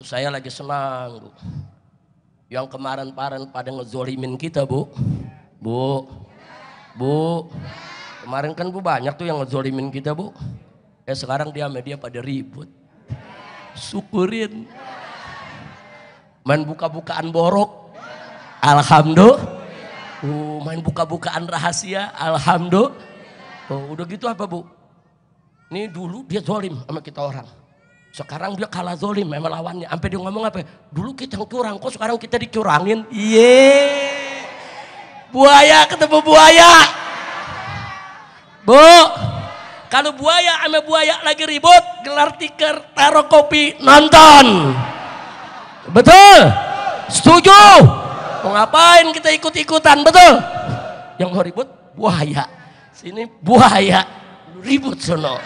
saya lagi senang, Bu. Yang kemarin-kemarin pada ngezolimin kita, Bu. Bu. Kemarin kan Bu banyak tuh yang ngezolimin kita, Bu. Sekarang dia sama dia pada ribut. Syukurin. Main buka-bukaan borok. Alhamdulillah. Main buka-bukaan rahasia. Alhamdulillah. Udah gitu apa, Bu? Ini dulu dia zolim sama kita orang. Sekarang dia kalah zolim sama lawannya. Sampai dia ngomong apa? Dulu kita yang curang, kok sekarang kita dicurangin? Buaya ketemu buaya. Bu, kalau buaya sama buaya lagi ribut, gelar tikar, taruh kopi, nonton. Betul? Setuju? Mau ngapain kita ikut-ikutan? Betul? Yang mau ribut buaya. Sini buaya, ribut sono.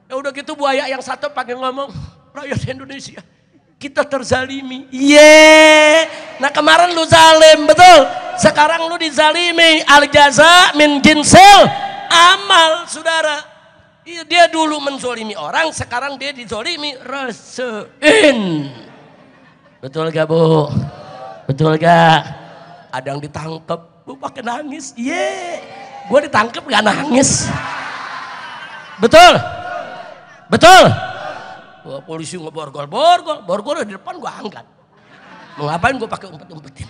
Ya udah gitu buaya yang satu pakai ngomong, rakyat Indonesia kita terzalimi. Nah kemarin lu zalim, betul? Sekarang lu dizalimi. Al jaza min jinsil amal, saudara. Dia dulu menzolimi orang, sekarang dia dizolimi. Rasain. Betul gak, Bu? Betul gak? Ada yang ditangkep, Bu pakai nangis. Gue ditangkep gak nangis. Betul? Betul? Wah, polisi ngeborgol di depan gue angkat. Mau ngapain gue pakai umpet-umpetin?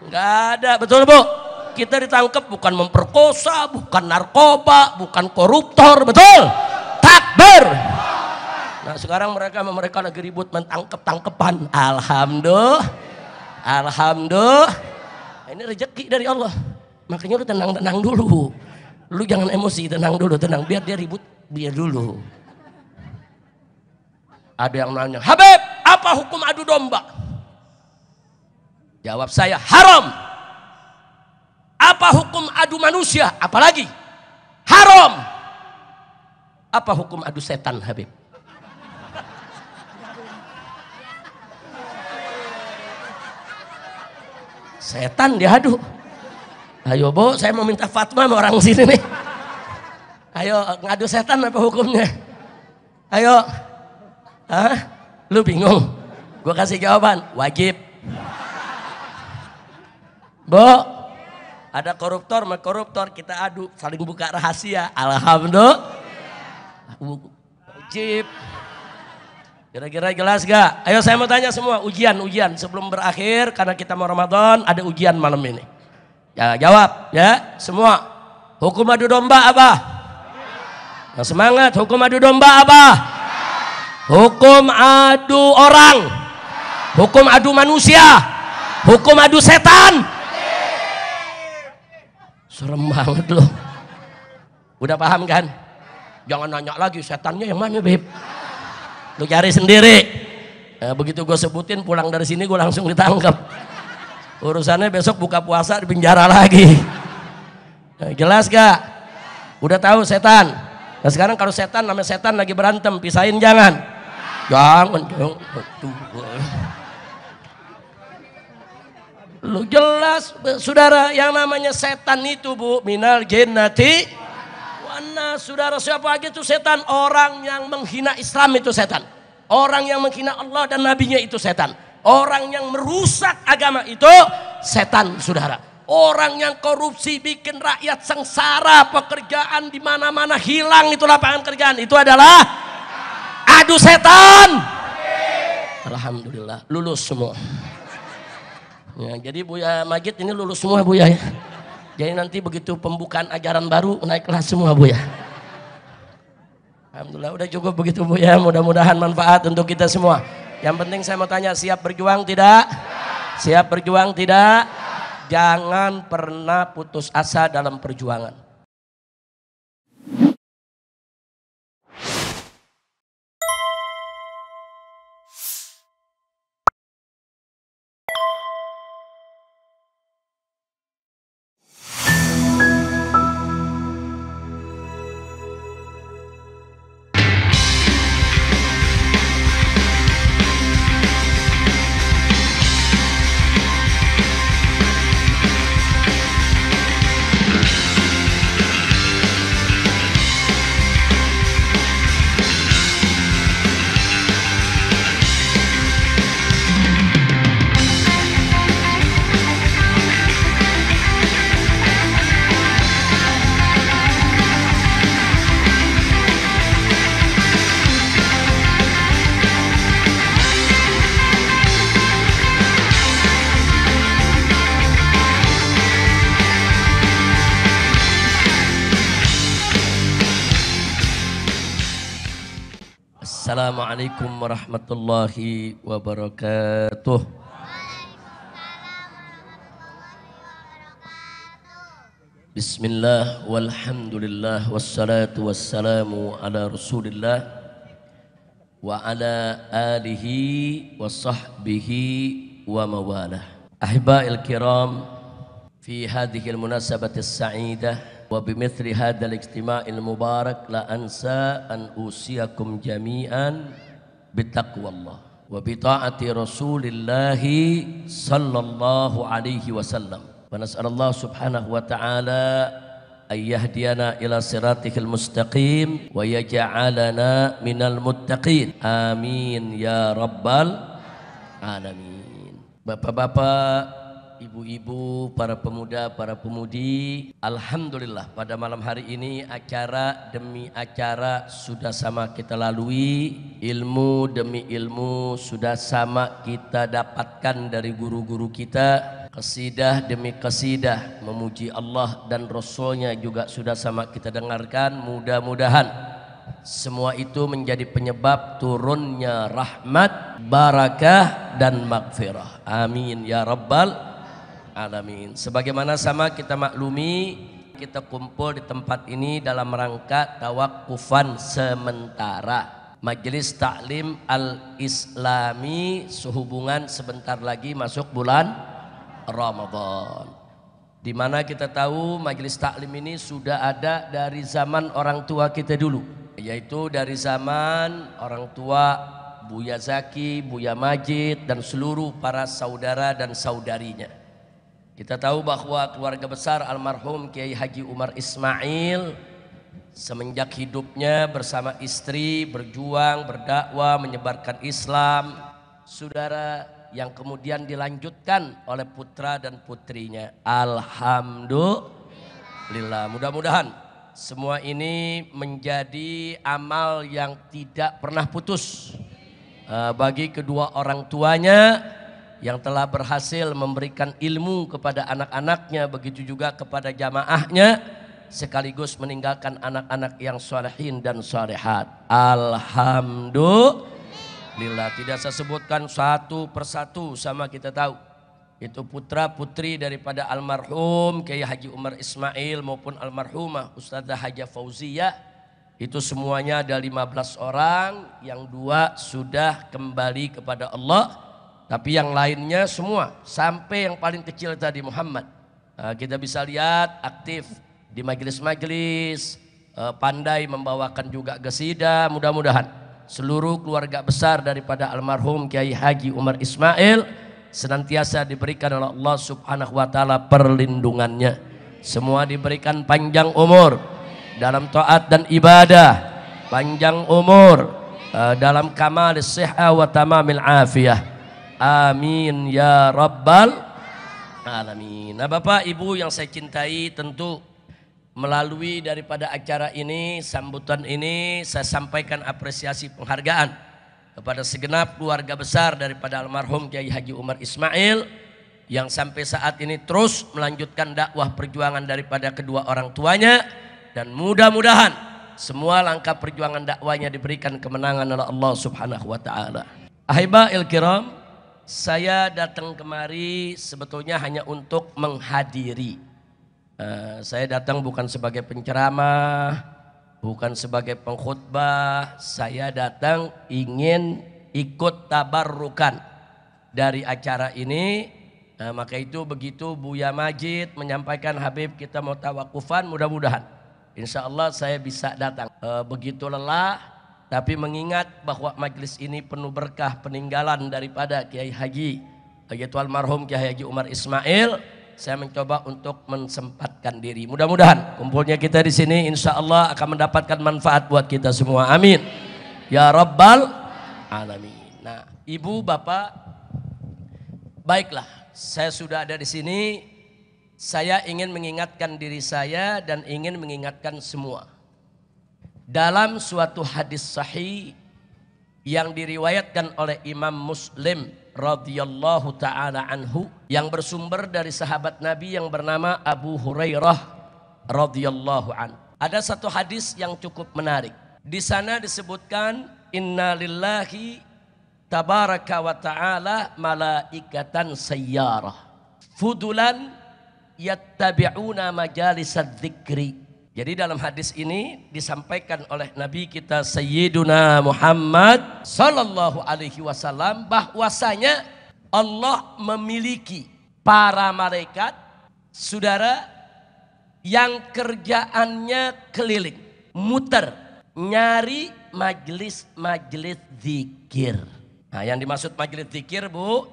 Nggak ada, betul Bu? Kita ditangkap bukan memperkosa, bukan narkoba, bukan koruptor, betul? Takbir. Nah sekarang mereka lagi ribut mentangkep-tangkepan. Alhamdulillah. Ini rezeki dari Allah. Makanya lu tenang-tenang dulu. Lu jangan emosi, tenang dulu, tenang. Biar dia ribut, biar dulu. Ada yang nanya, Habib, apa hukum adu domba? Jawab saya, haram. Apa hukum adu manusia? Apalagi haram. Apa hukum adu setan, Habib? Setan diadu. Ayo Bu, saya mau minta fatwa sama orang sini nih. Ayo ngadu setan apa hukumnya? Ayo. Lu bingung? Gue kasih jawaban, wajib. Bu, ada koruptor sama koruptor, kita adu, saling buka rahasia. Alhamdulillah. Wajib. Kira-kira jelas gak? Ayo saya mau tanya semua, ujian sebelum berakhir karena kita mau Ramadan, ada ujian malam ini. Ya jawab ya semua. Hukum adu domba apa? Nah, semangat. Hukum adu domba apa? Hukum adu orang. Hukum adu manusia. Hukum adu setan. Serem banget loh. Udah paham kan? Jangan nanya lagi setannya yang mana, Beb? Lu cari sendiri. Nah, begitu gue sebutin pulang dari sini gue langsung ditangkap. Urusannya besok buka puasa di penjara lagi. Nah, jelas gak? Udah tahu setan. Nah sekarang kalau setan namanya setan lagi berantem, pisahin jangan. Jangan. Lu jelas saudara, yang namanya setan itu Bu, minal jinnati wana. Saudara, siapa aja itu setan? Orang yang menghina Islam itu setan. Orang yang menghina Allah dan nabinya itu setan. Orang yang merusak agama itu setan, saudara. Orang yang korupsi bikin rakyat sengsara, pekerjaan di mana-mana hilang, itu lapangan kerjaan, itu adalah adu setan. Alhamdulillah lulus semua. Ya, jadi Buya Majid ini lulus semua Buya ya. Jadi nanti begitu pembukaan ajaran baru naik kelas semua Buya. Alhamdulillah udah cukup begitu Buya. Mudah-mudahan manfaat untuk kita semua. Yang penting saya mau tanya, siap berjuang tidak? Siap berjuang tidak? Jangan pernah putus asa dalam perjuangan. Assalamualaikum warahmatullahi wabarakatuh. Bismillah walhamdulillah wassalatu wassalamu ala rasulillah wa ala alihi wa sahbihi wa mawalah. Ahiba'il kiram, fi hadhihi al-munasabati as-sa'idah wa bimithli hadha al-ijtima'il mubarak la ansa an usiyakum jami'an bitaqwallah wa bita'ati rasulillahi sallallahu alaihi wasallam wa nas'alallah subhanahu wa ta'ala an yahdiyana ila siratihil mustaqim wa yaj'alana minal muttaqin amin ya rabbal alamin. Bapak-bapak, ibu-ibu, para pemuda, para pemudi, alhamdulillah pada malam hari ini acara demi acara sudah sama kita lalui, ilmu demi ilmu sudah sama kita dapatkan dari guru-guru kita, qasidah demi qasidah memuji Allah dan Rasulnya juga sudah sama kita dengarkan. Mudah-mudahan semua itu menjadi penyebab turunnya rahmat, barakah dan maghfirah. Amin ya rabbal alamin. Sebagaimana sama kita maklumi, kita kumpul di tempat ini dalam rangka tawakufan sementara Majelis Taklim Al-Islami sehubungan sebentar lagi masuk bulan Ramadan, di mana kita tahu Majelis Taklim ini sudah ada dari zaman orang tua kita dulu, yaitu dari zaman orang tua Buya Zaki, Buya Majid dan seluruh para saudara dan saudarinya. Kita tahu bahwa keluarga besar almarhum Kiai Haji Umar Ismail semenjak hidupnya bersama istri berjuang, berdakwah, menyebarkan Islam, saudara, yang kemudian dilanjutkan oleh putra dan putrinya. Alhamdulillah. Mudah-mudahan semua ini menjadi amal yang tidak pernah putus bagi kedua orang tuanya yang telah berhasil memberikan ilmu kepada anak-anaknya, begitu juga kepada jamaahnya, sekaligus meninggalkan anak-anak yang solehin dan solehat. Alhamdulillah. Tidak saya sebutkan satu persatu, sama kita tahu itu putra putri daripada almarhum Kiai Haji Umar Ismail maupun almarhumah Ustazah Haja Fauziyah, itu semuanya ada 15 orang, yang 2 sudah kembali kepada Allah. Tapi yang lainnya semua, sampai yang paling kecil tadi Muhammad, kita bisa lihat aktif di majelis-majelis, pandai membawakan juga qasidah. Mudah-mudahan seluruh keluarga besar daripada almarhum Kiai Haji Umar Ismail senantiasa diberikan oleh Allah subhanahu wa ta'ala perlindungannya. Semua diberikan panjang umur dalam taat dan ibadah, panjang umur dalam kamal sihah wa tamamil afiyah. Amin ya rabbal alamin. Nah, Bapak Ibu yang saya cintai, tentu melalui daripada acara ini, sambutan ini, saya sampaikan apresiasi penghargaan kepada segenap keluarga besar daripada almarhum Kiai Haji Umar Ismail yang sampai saat ini terus melanjutkan dakwah perjuangan daripada kedua orang tuanya, dan mudah-mudahan semua langkah perjuangan dakwanya diberikan kemenangan oleh Allah subhanahu wa ta'ala. Ahiba'il kiram, saya datang kemari sebetulnya hanya untuk menghadiri. Saya datang bukan sebagai penceramah, bukan sebagai pengkhutbah. Saya datang ingin ikut tabarrukan dari acara ini. Maka itu begitu Buya Majid menyampaikan Habib kita mau tawakufan, mudah-mudahan insya Allah saya bisa datang. Begitu lelah, tapi mengingat bahwa majelis ini penuh berkah peninggalan daripada Kiai Haji, yaitu almarhum Kiai Haji Umar Ismail, saya mencoba untuk mensempatkan diri. Mudah-mudahan kumpulnya kita di sini insya Allah akan mendapatkan manfaat buat kita semua. Amin ya rabbal alamin. Nah, ibu bapak, baiklah, saya sudah ada di sini. Saya ingin mengingatkan diri saya dan ingin mengingatkan semua. Dalam suatu hadis sahih yang diriwayatkan oleh Imam Muslim radhiyallahu taala anhu, yang bersumber dari sahabat Nabi yang bernama Abu Hurairah radhiyallahu anhu. Ada satu hadis yang cukup menarik. Di sana disebutkan Inna lillahi tabaraka wa ta'ala malaikatan sayyarah fudulan yattabi'una majalisad dzikri. Jadi dalam hadis ini disampaikan oleh Nabi kita Sayyiduna Muhammad sallallahu alaihi wasallam bahwasanya Allah memiliki para malaikat, saudara, yang kerjaannya keliling, muter, nyari majelis-majelis zikir. Nah, yang dimaksud majelis zikir, Bu,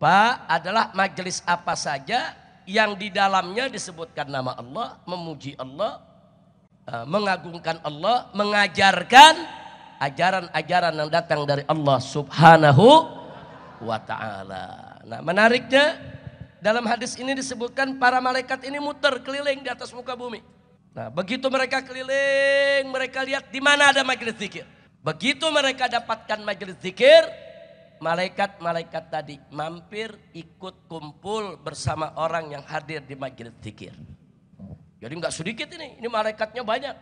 Pak, adalah majelis apa saja yang di dalamnya disebutkan nama Allah, memuji Allah, mengagungkan Allah, mengajarkan ajaran-ajaran yang datang dari Allah Subhanahu wa ta'ala. Nah, menariknya dalam hadis ini disebutkan para malaikat ini muter keliling di atas muka bumi. Nah, begitu mereka keliling, mereka lihat di mana ada majelis zikir. Begitu mereka dapatkan majelis zikir, malaikat-malaikat tadi mampir ikut kumpul bersama orang yang hadir di majelis zikir. Jadi nggak sedikit ini malaikatnya banyak.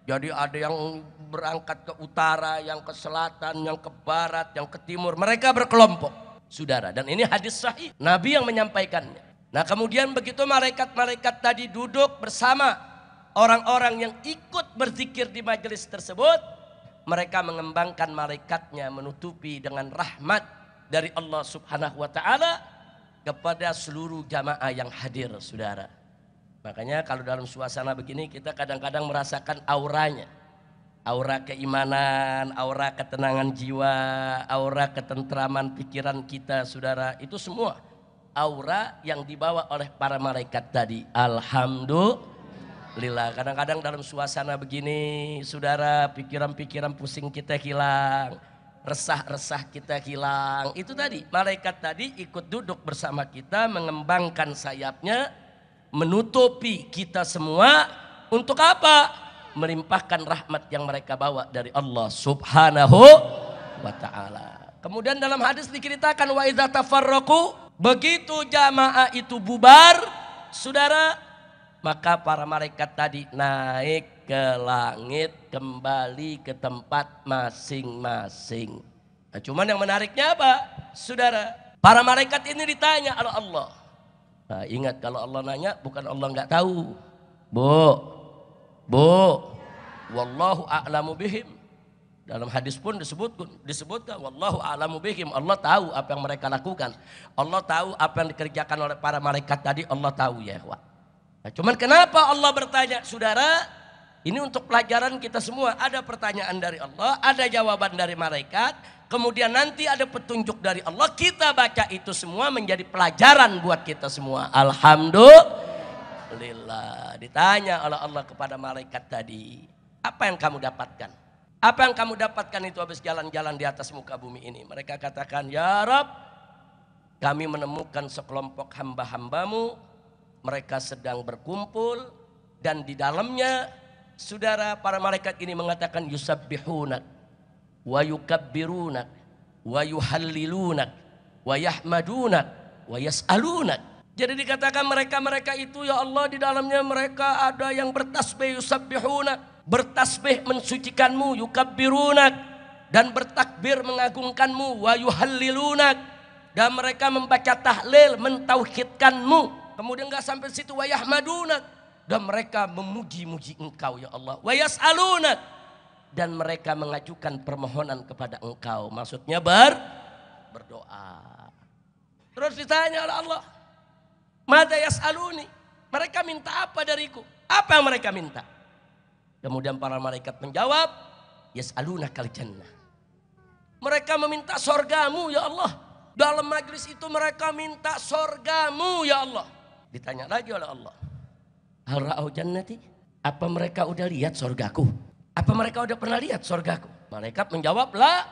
Jadi ada yang berangkat ke utara, yang ke selatan, yang ke barat, yang ke timur. Mereka berkelompok, saudara. Dan ini hadis sahih, Nabi yang menyampaikannya. Nah, kemudian begitu malaikat-malaikat tadi duduk bersama orang-orang yang ikut berzikir di majelis tersebut, mereka mengembangkan malaikatnya menutupi dengan rahmat dari Allah Subhanahu wa ta'ala kepada seluruh jamaah yang hadir, saudara. Makanya kalau dalam suasana begini kita kadang-kadang merasakan auranya. Aura keimanan, aura ketenangan jiwa, aura ketentraman pikiran kita, saudara. Itu semua aura yang dibawa oleh para malaikat tadi. Alhamdulillah. Kadang-kadang dalam suasana begini, saudara, pikiran-pikiran pusing kita hilang, resah-resah kita hilang. Itu tadi, malaikat tadi ikut duduk bersama kita, mengembangkan sayapnya, menutupi kita semua. Untuk apa? Melimpahkan rahmat yang mereka bawa dari Allah Subhanahu wa ta'ala. Kemudian dalam hadis diceritakan wa idza tafarraqu, begitu jamaah itu bubar, saudara, maka para malaikat tadi naik ke langit, kembali ke tempat masing-masing. Nah, cuman yang menariknya apa, saudara? Para malaikat ini ditanya oleh Allah. Nah, ingat kalau Allah nanya bukan Allah nggak tahu. Bu, wallahu a'lamu bihim. Dalam hadis pun disebutkan wallahu a'lamu bihim. Allah tahu apa yang mereka lakukan. Allah tahu apa yang dikerjakan oleh para malaikat tadi. Allah tahu ya, Wak. Nah, cuman kenapa Allah bertanya, saudara? Ini untuk pelajaran kita semua. Ada pertanyaan dari Allah, ada jawaban dari malaikat, kemudian nanti ada petunjuk dari Allah. Kita baca itu semua menjadi pelajaran buat kita semua. Alhamdulillah. Ditanya oleh Allah kepada malaikat tadi, apa yang kamu dapatkan? Apa yang kamu dapatkan itu habis jalan-jalan di atas muka bumi ini? Mereka katakan, ya Rabb, kami menemukan sekelompok hamba-hambamu, mereka sedang berkumpul dan di dalamnya, saudara, para malaikat ini mengatakan yusabbihunak wa yukabbirunak wa yuhallilunak wa yahmadunak wa yas'alunak. Jadi dikatakan mereka-mereka itu, ya Allah, di dalamnya mereka ada yang bertasbih, yusabbihunak, bertasbih mensucikanmu, yukabbirunak, dan bertakbir mengagungkanmu, wa yuhallilunak, dan mereka membaca tahlil mentauhidkanmu. Kemudian enggak sampai situ, wa yahmadunak, dan mereka memuji-muji engkau ya Allah, wa yas'alunak, dan mereka mengajukan permohonan kepada engkau. Maksudnya berdoa. Terus ditanya oleh Allah, mada yas'aluni, mereka minta apa dariku? Apa yang mereka minta? Kemudian para malaikat menjawab, yas'alunakal jannah. Mereka meminta sorgamu ya Allah. Dalam majlis itu mereka minta sorgamu ya Allah. Ditanya lagi oleh Allah, hal ra'au jannati, apa mereka udah lihat sorgaku? Apa mereka udah pernah lihat sorgaku? Malaikat menjawab, la,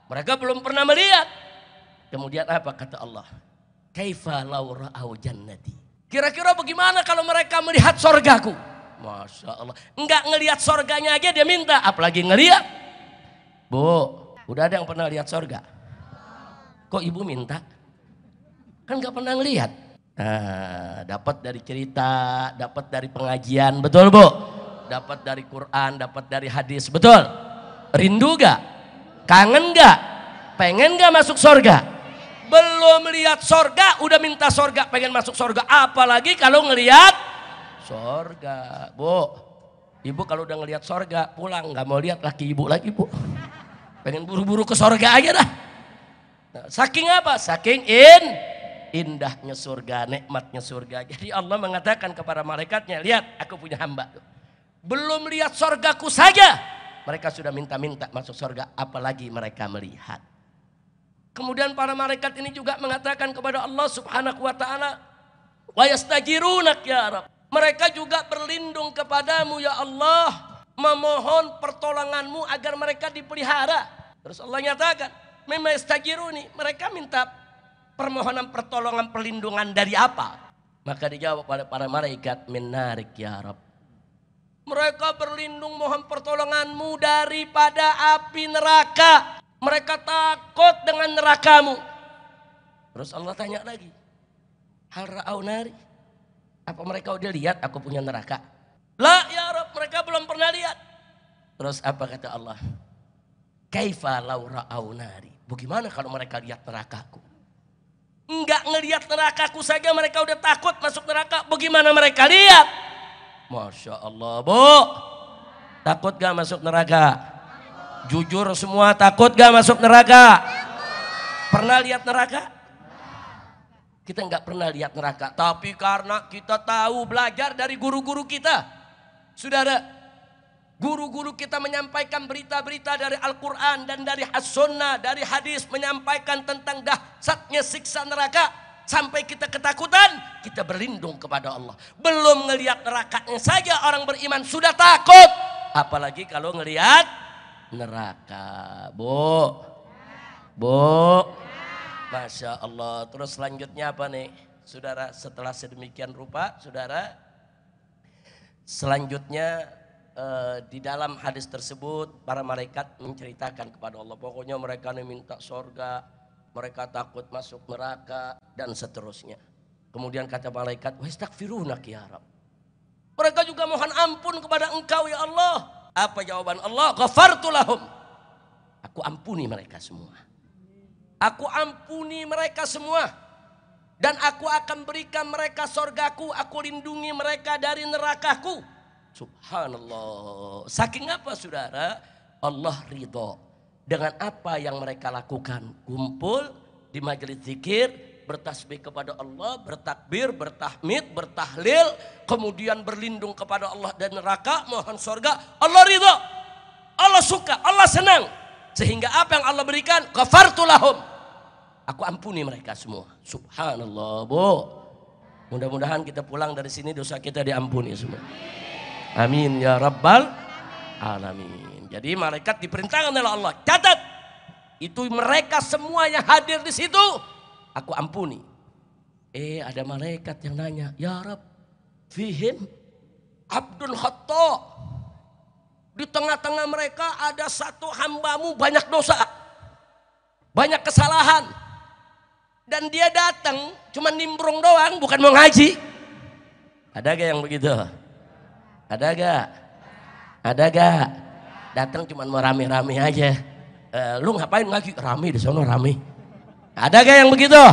mereka belum pernah melihat. Kemudian apa kata Allah? Kaifa law ra'au jannati, kira-kira bagaimana kalau mereka melihat sorgaku? Masya Allah, enggak ngelihat sorganya aja dia minta, apalagi ngelihat. Bu, udah ada yang pernah lihat sorga? Kok ibu minta? Kan enggak pernah ngelihat. Nah, dapat dari cerita, dapat dari pengajian, betul Bu? Dapat dari Quran, dapat dari hadis, betul? Rindu gak? Kangen nggak? Pengen nggak masuk surga? Belum lihat surga udah minta surga, pengen masuk surga. Apalagi kalau ngelihat surga. Bu, ibu kalau udah ngelihat surga pulang, nggak mau lihat laki ibu lagi, Bu. Pengen buru-buru ke surga aja dah. Nah, saking apa? Saking indahnya surga, nikmatnya surga. Jadi Allah mengatakan kepada malaikatnya, lihat aku punya hamba. Belum lihat surgaku saja mereka sudah minta-minta masuk surga, apalagi mereka melihat. Kemudian para malaikat ini juga mengatakan kepada Allah Subhanahu wa taala, wa yastajirunak ya Rabb. Mereka juga berlindung kepadamu ya Allah, memohon pertolonganmu agar mereka dipelihara. Terus Allah nyatakan, mimma yastajiruni, mereka minta permohonan pertolongan perlindungan dari apa? Maka dijawab oleh para malaikat, min narik ya Rabb. Mereka berlindung mohon pertolonganmu daripada api neraka. Mereka takut dengan nerakamu. Terus Allah tanya lagi, hal ra'au nari, apa mereka udah lihat aku punya neraka? La ya Rabb, mereka belum pernah lihat. Terus apa kata Allah? Kaifa lau ra'au nari, bagaimana kalau mereka lihat nerakaku? Enggak ngelihat nerakaku saja mereka udah takut masuk neraka, bagaimana mereka lihat? Masya Allah, Bu, takut gak masuk neraka? Jujur semua, takut gak masuk neraka? Pernah lihat neraka? Kita nggak pernah lihat neraka, tapi karena kita tahu belajar dari guru-guru kita, saudara, guru-guru kita menyampaikan berita-berita dari Al-Quran dan dari As-Sunnah, dari hadis menyampaikan tentang dahsyatnya siksa neraka, sampai kita ketakutan, kita berlindung kepada Allah. Belum ngelihat nerakanya saja orang beriman sudah takut, apalagi kalau ngelihat neraka. Bu, Masya Allah. Terus selanjutnya apa nih saudara? Setelah sedemikian rupa saudara, selanjutnya di dalam hadis tersebut para malaikat menceritakan kepada Allah, pokoknya mereka minta surga, mereka takut masuk neraka dan seterusnya. Kemudian kata malaikat, wastaghfirunak ya Rabb, mereka juga mohon ampun kepada engkau ya Allah. Apa jawaban Allah? Ghafartu lahum, aku ampuni mereka semua. Aku ampuni mereka semua. Dan aku akan berikan mereka surgaku. Aku lindungi mereka dari nerakaku. Subhanallah. Saking apa saudara? Allah ridho dengan apa yang mereka lakukan. Kumpul di majelis zikir, bertasbih kepada Allah, bertakbir, bertahmid, bertahlil, kemudian berlindung kepada Allah dan neraka, mohon surga. Allah ridho, Allah suka, Allah senang. Sehingga apa yang Allah berikan? Ghafartu lahum, aku ampuni mereka semua. Subhanallah, Bu. Mudah-mudahan kita pulang dari sini dosa kita diampuni semua. Amin ya rabbal alamin. Jadi malaikat diperintahkan oleh Allah, catat itu mereka semua yang hadir di situ aku ampuni. Ada malaikat yang nanya, ya Rabb, fihim abdul khata', di tengah-tengah mereka ada satu hambamu banyak dosa, banyak kesalahan, dan dia datang cuma nimbrung doang, bukan mau ngaji. Ada gak yang begitu? Ada gak? Ada gak? Datang cuma mau rame-rame aja. Lu ngapain ngaji? Rame di sana, rame. Ada gak yang begitu?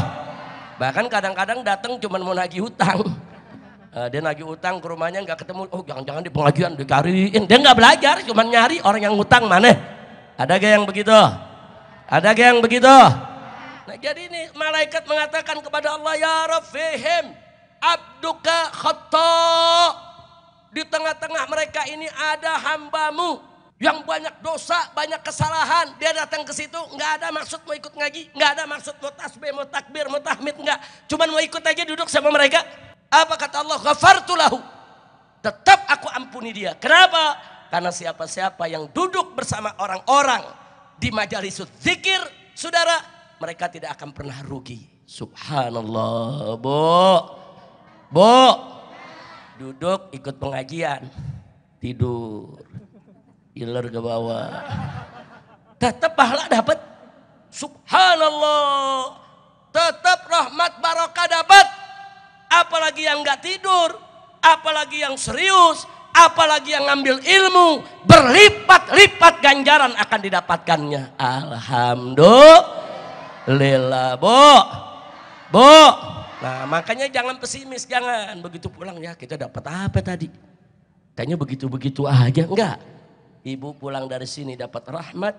Bahkan kadang-kadang datang cuma mau nagih hutang. Dia nagih utang ke rumahnya nggak ketemu, oh jangan-jangan di pengajian dicariin. Dia nggak belajar, cuma nyari orang yang ngutang mana. Ada gak yang begitu? Ada gak yang begitu? Nah jadi ini malaikat mengatakan kepada Allah, ya Rabb fihim abduka khata', di tengah-tengah mereka ini ada hambamu yang banyak dosa, banyak kesalahan. Dia datang ke situ nggak ada maksud mau ikut ngaji, nggak ada maksud mau tasbih, mau takbir, mau tahmid, nggak, cuman mau ikut aja duduk sama mereka. Apa kata Allah? Ghafartu lahu, tetap aku ampuni dia. Kenapa? Karena siapa-siapa yang duduk bersama orang-orang di majelis zikir, saudara, mereka tidak akan pernah rugi. Subhanallah. Bu, duduk ikut pengajian, tidur, iler ke bawah, tetap pahala dapat. Subhanallah, tetap rahmat barokah dapat. Apalagi yang nggak tidur, apalagi yang serius, apalagi yang ngambil ilmu, berlipat-lipat ganjaran akan didapatkannya. Alhamdulillah, Bu. Nah, makanya jangan pesimis, jangan begitu pulang ya kita dapat apa tadi? Kayaknya begitu-begitu aja, enggak. Ibu pulang dari sini dapat rahmat,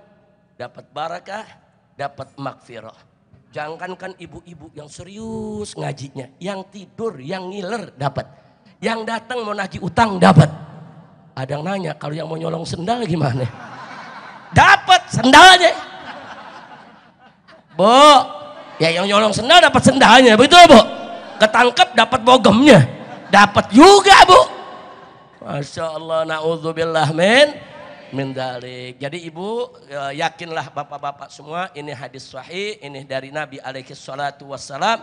dapat barakah, dapat magfirah. Jangankan ibu-ibu yang serius ngajinya, yang tidur, yang ngiler dapat. Yang datang mau nagih utang dapat. Ada yang nanya, kalau yang mau nyolong sendal gimana? Dapat sendalnya. Bu, ya yang nyolong sendal dapat sendalnya, begitu Bu. Ketangkep dapat bogemnya, dapat juga Bu. Masya Allah, na'udzubillah min dalik. Jadi ibu yakinlah bapak-bapak semua, ini hadis sahih, ini dari Nabi alaihi salatu wassalam.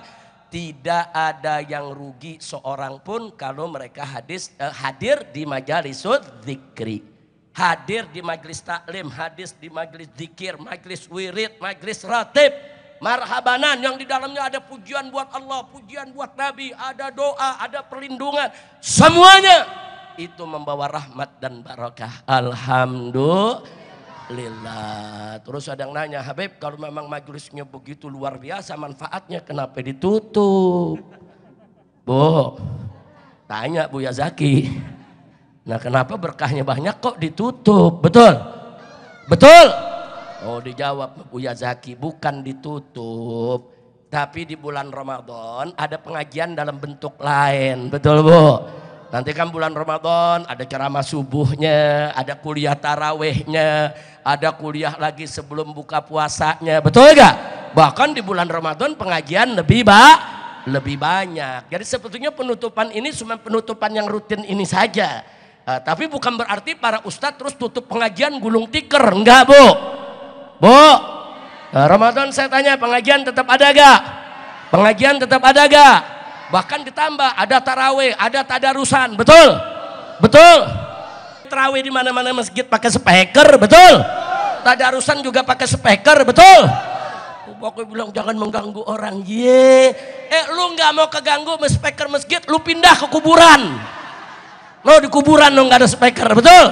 Tidak ada yang rugi seorang pun kalau mereka hadir di majalisud dzikri. Hadir di majlis taklim, hadis di majlis zikir, majlis wirid, majlis ratib. Marhabanan yang di dalamnya ada pujian buat Allah, pujian buat Nabi, ada doa, ada perlindungan. Semuanya itu membawa rahmat dan barakah. Alhamdulillah. Terus ada yang nanya, Habib kalau memang majelisnya begitu luar biasa manfaatnya, kenapa ditutup? Bu, tanya Bu Yazaki. Nah, kenapa berkahnya banyak kok ditutup? Betul? Betul? Oh, dijawab Bu Yazaki, bukan ditutup. Tapi di bulan Ramadan ada pengajian dalam bentuk lain. Betul Bu? Nanti kan bulan Ramadan ada ceramah subuhnya, ada kuliah tarawehnya, ada kuliah lagi sebelum buka puasanya, betul gak? Bahkan di bulan Ramadan pengajian lebih banyak. Jadi sebetulnya penutupan ini cuma penutupan yang rutin ini saja. Tapi bukan berarti para ustadz terus tutup pengajian gulung tikar, enggak Bu? Bu, Ramadan saya tanya pengajian tetap ada gak? Pengajian tetap ada gak? Bahkan ditambah ada taraweh, ada tadarusan, betul? Betul? Taraweh di mana-mana masjid pakai speaker, betul? Tadarusan juga pakai speaker, betul? Pokoknya bilang jangan mengganggu orang, ye. Lu nggak mau keganggu speaker masjid, lu pindah ke kuburan. Lo di kuburan lo nggak ada speaker, betul?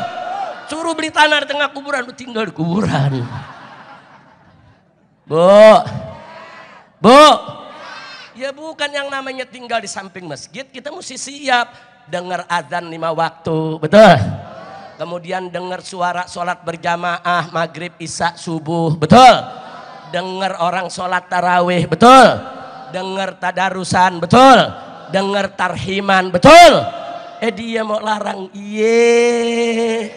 Suruh beli tanah di tengah kuburan, lu tinggal di kuburan. Bu. Ya bukan yang namanya tinggal di samping masjid, kita mesti siap dengar azan 5 waktu, betul? Kemudian dengar suara sholat berjamaah, maghrib, isya, subuh, betul? Dengar orang sholat tarawih, betul? Dengar tadarusan, betul? Dengar tarhiman, betul? Dia mau larang, iye.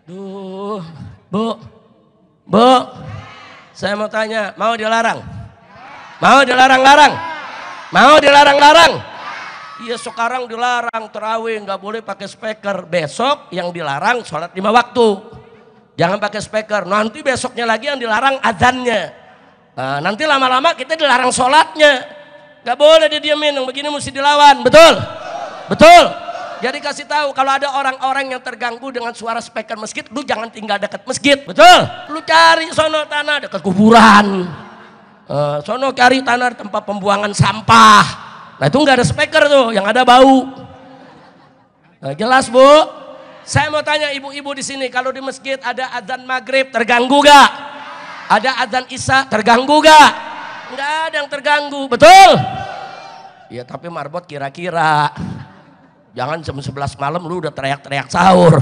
Duh, Bu, saya mau tanya, mau dilarang? Mau dilarang-larang? Mau dilarang-larang? Iya sekarang dilarang tarawih nggak boleh pakai speaker. Besok yang dilarang sholat 5 waktu. Jangan pakai speaker. Nanti besoknya lagi yang dilarang azannya. Nah, nanti lama-lama kita dilarang sholatnya. Nggak boleh didiamin. Yang begini mesti dilawan. Betul? Betul? Jadi kasih tahu kalau ada orang-orang yang terganggu dengan suara speaker masjid, lu jangan tinggal dekat masjid. Betul? Lu cari sono tanah dekat kuburan. Sono cari tanah tempat pembuangan sampah. Nah itu nggak ada speaker tuh, yang ada bau. Nah, jelas Bu. Saya mau tanya ibu-ibu di sini, kalau di masjid ada azan maghrib terganggu gak? Ada azan isya terganggu gak? Nggak ada yang terganggu, betul? Ya tapi marbot kira-kira. Jangan jam 11 malam lu udah teriak-teriak sahur.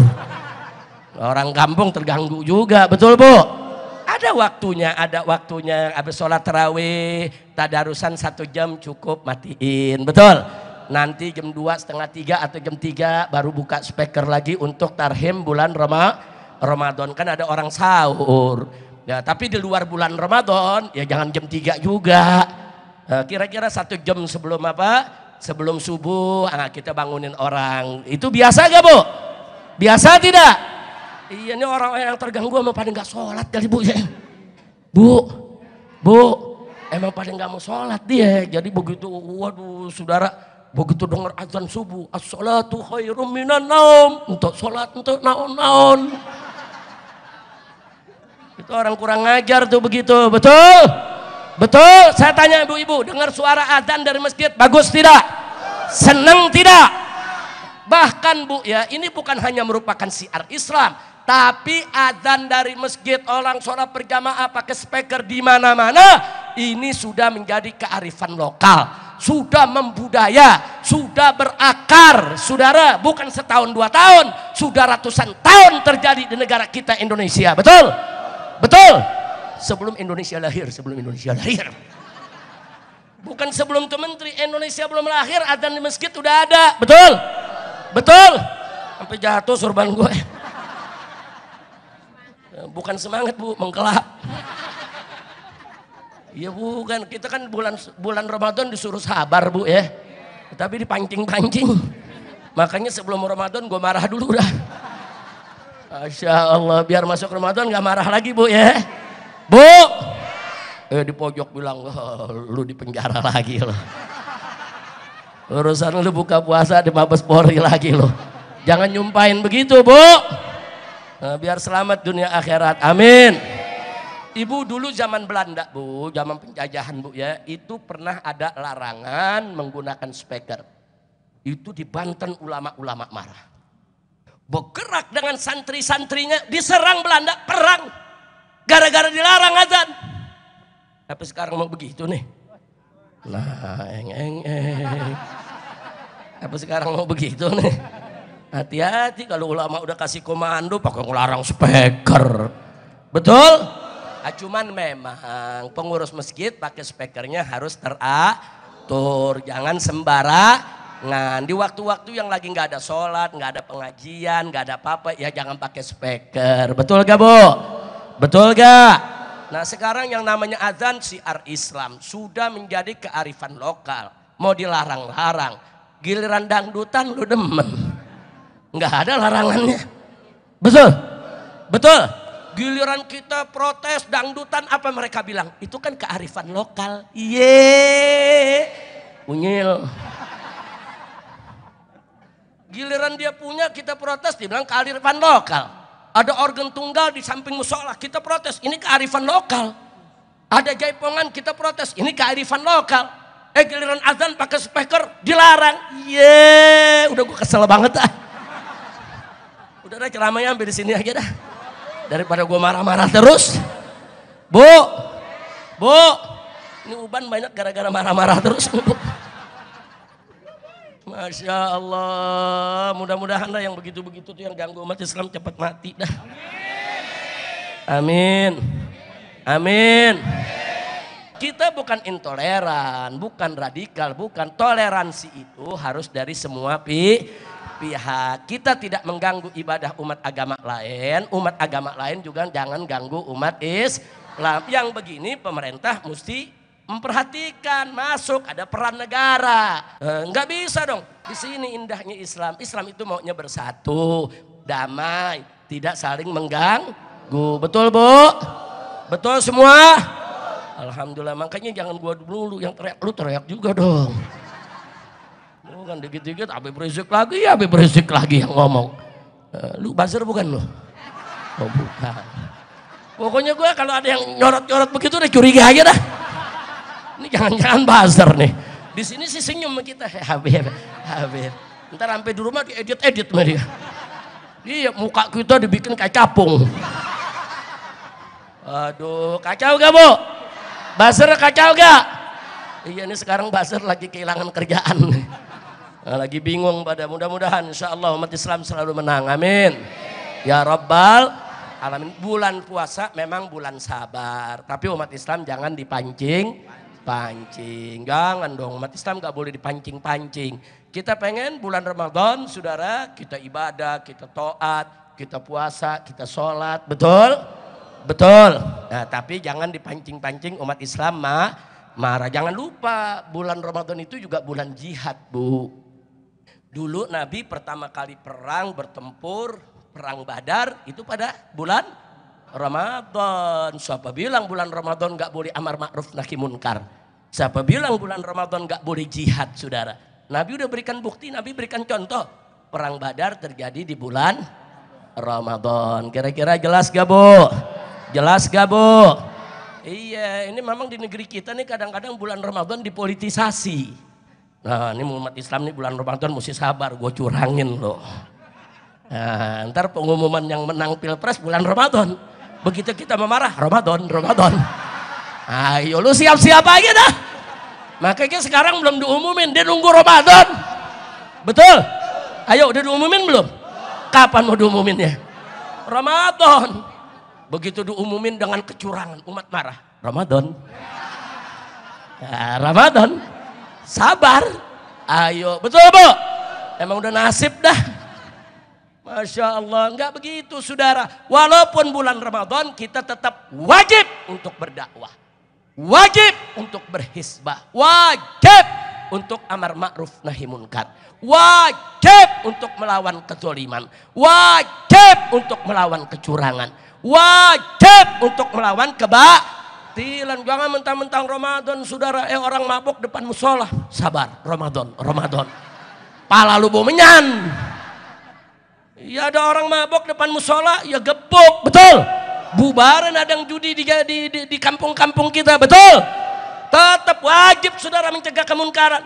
Orang kampung terganggu juga, betul Bu? Ada waktunya, habis sholat tarawih, tadarusan 1 jam cukup matiin, betul? Nanti jam 2, setengah 3 atau jam 3 baru buka speaker lagi untuk tarhim bulan Ramadan, kan ada orang sahur. Ya, tapi di luar bulan Ramadan, ya jangan jam 3 juga. Kira-kira 1 jam sebelum apa? Sebelum subuh, kita bangunin orang. Itu biasa gak Bu? Biasa tidak? Iya ini orang yang terganggu emang pada nggak sholat kali Bu ya. Bu, emang pada nggak mau sholat dia. Jadi begitu, waduh saudara, begitu dengar azan subuh, as-sholatu khairum minan naum, untuk sholat untuk naon-naon. Itu orang kurang ngajar tuh begitu, betul? Betul? Saya tanya ibu-ibu, dengar suara azan dari masjid, bagus tidak? Senang tidak? Bahkan Bu ya, ini bukan hanya merupakan syiar Islam, tapi adzan dari masjid, orang sholat berjamaah pakai speaker di mana-mana, ini sudah menjadi kearifan lokal, sudah membudaya, sudah berakar, saudara. Bukan setahun 2 tahun, sudah ratusan tahun terjadi di negara kita Indonesia. Betul? Betul? Sebelum Indonesia lahir, bukan sebelum tuh menteri, Indonesia belum lahir, adzan di masjid udah ada. Betul? Betul? Sampai jatuh sorban gue. Bukan semangat Bu, mengkelap. Ya bukan, kita kan bulan Ramadan disuruh sabar Bu ya. Tapi dipancing-pancing. Makanya sebelum Ramadan gue marah dulu dah. Masya Allah, biar masuk Ramadan gak marah lagi Bu ya. Bu! Di pojok bilang, lu di penjara lagi loh. Urusan lu buka puasa di Mabes Polri lagi loh. Jangan nyumpain begitu Bu. Nah, biar selamat dunia akhirat, amin. Ibu dulu zaman Belanda Bu, zaman penjajahan Bu ya, itu pernah ada larangan menggunakan speaker. Itu di Banten ulama-ulama marah. Bergerak dengan santri-santrinya, diserang Belanda, perang. Gara-gara dilarang azan. Tapi sekarang mau begitu nih. Nah, Apa sekarang mau begitu nih? Hati-hati kalau ulama udah kasih komando pakai ngelarang speaker. Betul? Cuman memang pengurus masjid pakai speakernya harus teratur. Jangan sembarangan. Di waktu-waktu yang lagi nggak ada sholat, nggak ada pengajian, nggak ada apa-apa, ya jangan pakai speaker. Betul gak Bu? Betul gak? Nah sekarang yang namanya azan syiar Islam sudah menjadi kearifan lokal. Mau dilarang-larang. Giliran dangdutan lu demen. Nggak ada larangannya. Betul? Betul? Giliran kita protes dangdutan, apa mereka bilang? Itu kan kearifan lokal. Unyil. Giliran dia punya kita protes, dia bilang kearifan lokal. Ada organ tunggal di samping musola, kita protes, ini kearifan lokal. Ada jaipongan, kita protes, ini kearifan lokal. Giliran azan pakai speaker dilarang. Udah gue kesel banget ah. Udah dah ceramahnya sampai di sini aja dah. Daripada gue marah-marah terus. Bu, ini uban banyak gara-gara marah-marah terus. Bu. Masya Allah, mudah-mudahan dah yang begitu-begitu tuh yang ganggu umat Islam cepat mati dah. Amin. Amin. Kita bukan intoleran, bukan radikal, bukan. Toleransi itu harus dari semua pihak. Kita tidak mengganggu ibadah umat agama lain juga jangan ganggu umat Islam. Yang begini pemerintah mesti memperhatikan, masuk ada peran negara. Nggak bisa dong. Di sini indahnya Islam. Islam itu maunya bersatu, damai, tidak saling mengganggu. Betul Bu? Betul semua? Alhamdulillah, makanya jangan gua dulu yang teriak, lu teriak juga dong. Bukan dikit-dikit Habib Rizik lagi yang ngomong. Lu buzzer bukan lu? Oh bukan. Pokoknya gua kalau ada yang nyorot-nyorot begitu udah curiga aja dah. Ini jangan-jangan buzzer nih. Di sini sih senyum sama kita. Habib. Ntar sampai di rumah diedit sama dia. Iya, muka kita dibikin kayak capung. Aduh, kacau gak Bu? Buzzer kacau gak? Iya ini sekarang buzzer lagi kehilangan kerjaan. Lagi bingung pada, mudah-mudahan insya Allah umat Islam selalu menang. Amin. Ya Rabbal Alamin. Bulan puasa memang bulan sabar. Tapi umat Islam jangan dipancing. Jangan dong, umat Islam gak boleh dipancing-pancing. Kita pengen bulan Ramadan saudara kita ibadah, kita taat, kita puasa, kita sholat. Betul? Betul. Nah, tapi jangan dipancing-pancing umat Islam marah. Jangan lupa bulan Ramadan itu juga bulan jihad Bu. Dulu Nabi pertama kali bertempur, perang Badar itu pada bulan Ramadan. Siapa bilang bulan Ramadan gak boleh amar ma'ruf nahi munkar? Siapa bilang bulan Ramadan gak boleh jihad saudara? Nabi udah berikan bukti, Nabi berikan contoh. Perang Badar terjadi di bulan Ramadan. Kira-kira jelas gak Bu? Jelas gak Bu? Iya, ini memang di negeri kita nih kadang-kadang bulan Ramadan dipolitisasi. Nah ini umat Islam nih bulan Ramadan mesti sabar, gue curangin loh. Nah, ntar pengumuman yang menang pilpres bulan Ramadan. Begitu kita memarah, Ramadan. Ayo lu siap-siap aja dah. Makanya sekarang belum diumumin, dia nunggu Ramadan. Betul? Ayo udah diumumin belum? Kapan mau diumuminnya? Ramadan. Begitu diumumin dengan kecurangan, umat marah. Ramadan. Nah, Ramadan. Sabar. Ayo, betul Bu? Emang udah nasib dah. Masya Allah, enggak begitu saudara. Walaupun bulan Ramadan kita tetap wajib untuk berdakwah. Wajib untuk berhisbah. Wajib untuk amar ma'ruf nahi munkar. Wajib untuk melawan kezaliman. Wajib untuk melawan kecurangan. Wajib untuk melawan kebatilan. Jangan mentang-mentang Ramadan saudara. Orang mabuk depan musola. Sabar, Ramadan. Pala lu bau menyan. Ya ada orang mabok depan musola, ya gebuk, betul. Bubaran ada yang judi di kampung-kampung kita, betul. Tetap wajib saudara mencegah kemunkaran.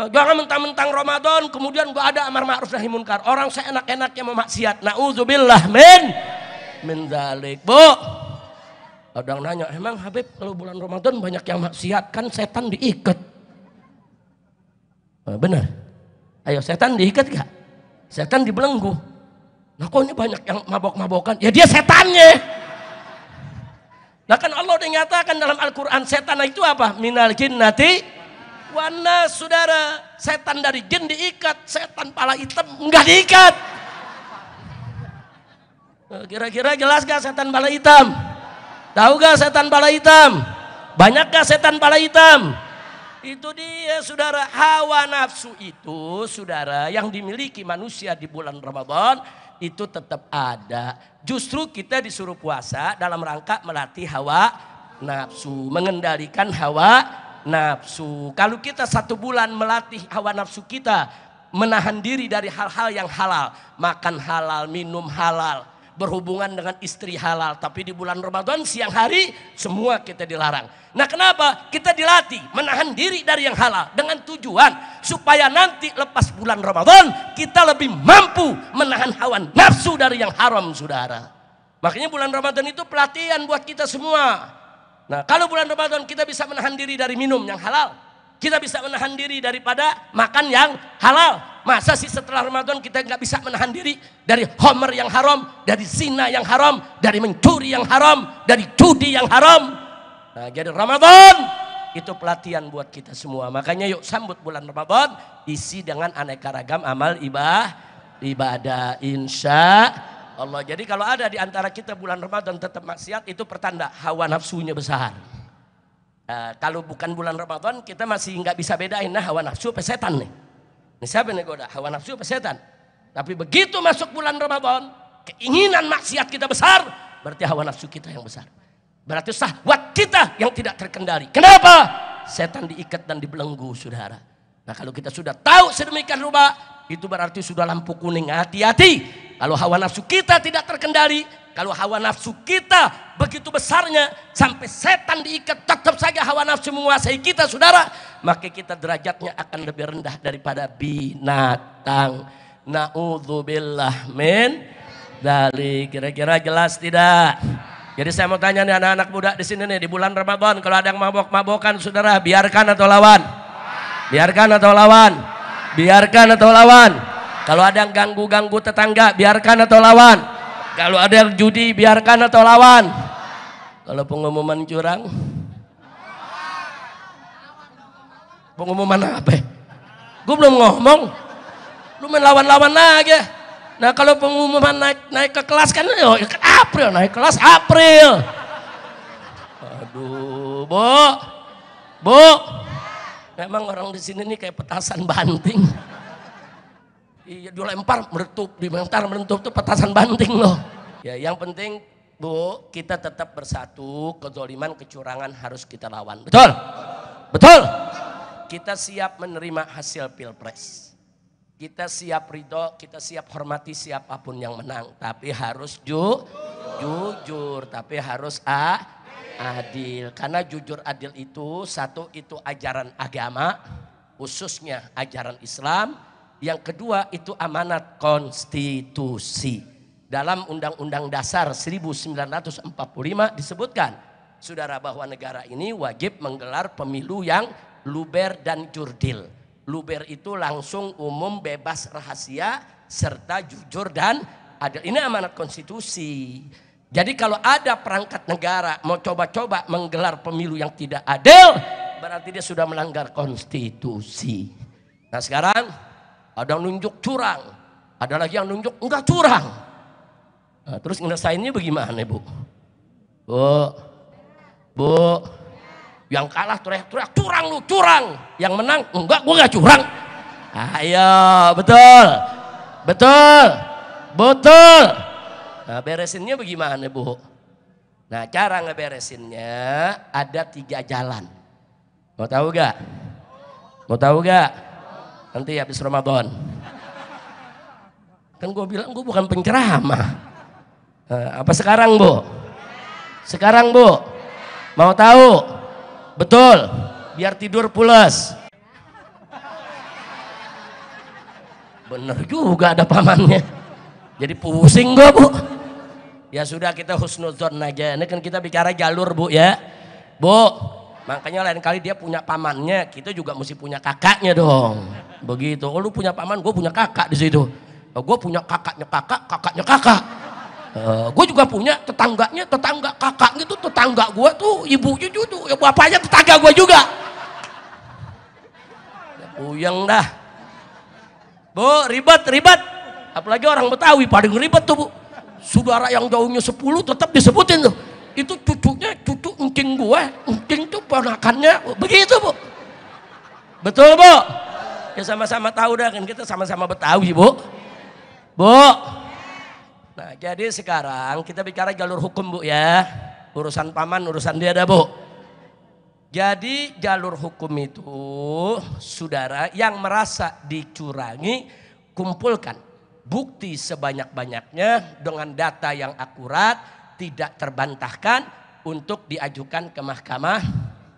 Jangan mentang-mentang Ramadan kemudian gak ada amar ma'ruf nahi munkar. Orang seenak-enaknya memaksiat. Nauzubillah min dzalik. Bu, ada yang nanya, emang Habib kalau bulan Ramadan banyak yang maksiat, kan setan diikat. Benar. Ayo setan diikat gak? Setan dibelenggu. Nah kok ini banyak yang mabok-mabokan? Ya dia setannya. Nah kan Allah udah nyatakan dalam Al-Quran, setan itu apa? Minal jinnati wana saudara. Setan dari jin diikat, setan pala hitam enggak diikat. Kira-kira jelas gak setan pala hitam? Tahu gak setan pala hitam? Banyak gak setan pala hitam? Itu dia saudara, hawa nafsu itu saudara yang dimiliki manusia di bulan Ramadan itu tetap ada. Justru kita disuruh puasa dalam rangka melatih hawa nafsu, mengendalikan hawa nafsu. Kalau kita 1 bulan melatih hawa nafsu kita, menahan diri dari hal-hal yang halal, makan halal, minum halal, berhubungan dengan istri halal, tapi di bulan Ramadan siang hari semua kita dilarang. Nah kenapa? Kita dilatih menahan diri dari yang halal dengan tujuan supaya nanti lepas bulan Ramadan kita lebih mampu menahan hawa nafsu dari yang haram saudara. Makanya bulan Ramadan itu pelatihan buat kita semua. Nah kalau bulan Ramadan kita bisa menahan diri dari minum yang halal, kita bisa menahan diri daripada makan yang halal. Masa sih setelah Ramadan kita nggak bisa menahan diri dari homer yang haram, dari zina yang haram, dari mencuri yang haram, dari judi yang haram. Nah jadi Ramadan itu pelatihan buat kita semua. Makanya yuk sambut bulan Ramadan isi dengan aneka ragam amal ibadah insya Allah. Jadi kalau ada di antara kita bulan Ramadan tetap maksiat, itu pertanda hawa nafsunya besar. Kalau bukan bulan Ramadan kita masih nggak bisa bedain, nah hawa nafsu apa setan nih. Ini siapa nih goda? Hawa nafsu apa setan? Tapi begitu masuk bulan Ramadan, keinginan maksiat kita besar, berarti hawa nafsu kita yang besar. Berarti syahwat kita yang tidak terkendali. Kenapa? Setan diikat dan dibelenggu saudara. Nah kalau kita sudah tahu sedemikian rupa, itu berarti sudah lampu kuning. Hati-hati. Kalau hawa nafsu kita tidak terkendali, kalau hawa nafsu kita begitu besarnya sampai setan diikat, tetap saja hawa nafsu menguasai kita saudara, maka kita derajatnya akan lebih rendah daripada binatang. Na'udzubillah min dzalik. Kira-kira jelas tidak? Jadi saya mau tanya nih anak-anak muda di sini nih, di bulan Ramadan kalau ada yang mabok-mabokan saudara, biarkan atau lawan? Biarkan atau lawan? Biarkan atau lawan? Kalau ada yang ganggu-ganggu tetangga, biarkan atau lawan? Kalau ada yang judi, biarkan atau lawan? Kalau pengumuman curang? Pengumuman apa? Gue belum ngomong. Lu main lawan-lawan aja. Nah kalau pengumuman naik ke kelas kan, April, naik kelas April. Aduh, Bu, memang orang di sini nih kayak petasan banting. Iya, dilempar meletup, melentup tuh petasan banting loh. Ya, yang penting Bu, kita tetap bersatu, kezaliman, kecurangan harus kita lawan. Betul? Betul? Kita siap menerima hasil pilpres. Kita siap ridho, kita siap hormati siapapun yang menang. Tapi harus jujur, tapi harus adil. Karena jujur adil itu, satu itu ajaran agama. khususnya ajaran Islam. Yang kedua itu amanat konstitusi. Dalam Undang-Undang Dasar 1945 disebutkan, saudara, bahwa negara ini wajib menggelar pemilu yang luber dan jurdil. Luber itu langsung, umum, bebas, rahasia, serta jujur dan adil. Ini amanat konstitusi. Jadi kalau ada perangkat negara mau coba-coba menggelar pemilu yang tidak adil, berarti dia sudah melanggar konstitusi. Nah sekarang ada yang nunjuk curang, ada lagi yang nunjuk enggak curang. Nah, terus ngelesainnya bagaimana, Bu? Bu, yang kalah teriak-teriak curang lu, curang. Yang menang enggak, gua enggak curang. Ayo, betul. Nah, beresinnya bagaimana, Bu? Nah, cara ngeberesinnya ada 3 jalan. Mau tahu gak? Nanti habis Ramadan. Kan gue bilang gue bukan penceramah. Apa sekarang, Bu? Sekarang, Bu? Mau tahu? Betul. Biar tidur pulas. Bener juga ada pamannya. Jadi pusing gue, Bu. Ya sudah, kita husnuzon aja. Ini kan kita bicara jalur, Bu, ya. Bu, makanya lain kali dia punya pamannya, kita juga mesti punya kakaknya dong. Begitu. Oh, lu punya paman, gue punya kakak di situ. Gue punya kakaknya kakak. Gue juga punya tetangga kakak gitu. Tetangga gue tuh ibunya tuh, ya bapaknya tetangga gue juga. Ya, puyeng dah. Bu, ribet. Apalagi orang Betawi paling ribet tuh, Bu. Saudara yang jauhnya 10 tetap disebutin tuh. Itu cucunya, cucu encing gue, encing tuh ponakannya, begitu, Bu. Betul, Bu? Ya sama-sama tahu dah, kan kita sama-sama Betawi, Bu. Nah, jadi sekarang kita bicara jalur hukum, Bu, ya. Urusan paman, urusan dia dah, Bu. Jadi jalur hukum itu, saudara yang merasa dicurangi, kumpulkan bukti sebanyak-banyaknya dengan data yang akurat, tidak terbantahkan, untuk diajukan ke Mahkamah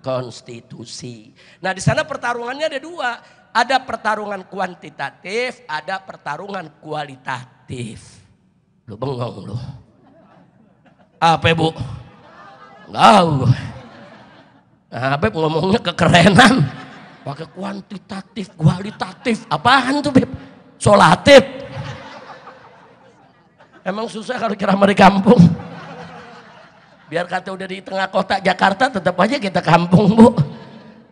Konstitusi. Nah, di sana pertarungannya ada 2. Ada pertarungan kuantitatif, ada pertarungan kualitatif. Lu bengong lu. Apa, Bu? Enggak tahu. Apa ngomongnya kekerenan. Pakai kuantitatif, kualitatif. Apaan tuh, Beb? Solatif. Emang susah kalau ceramah di kampung. Biar kata udah di tengah kota Jakarta, tetap aja kita kampung, Bu.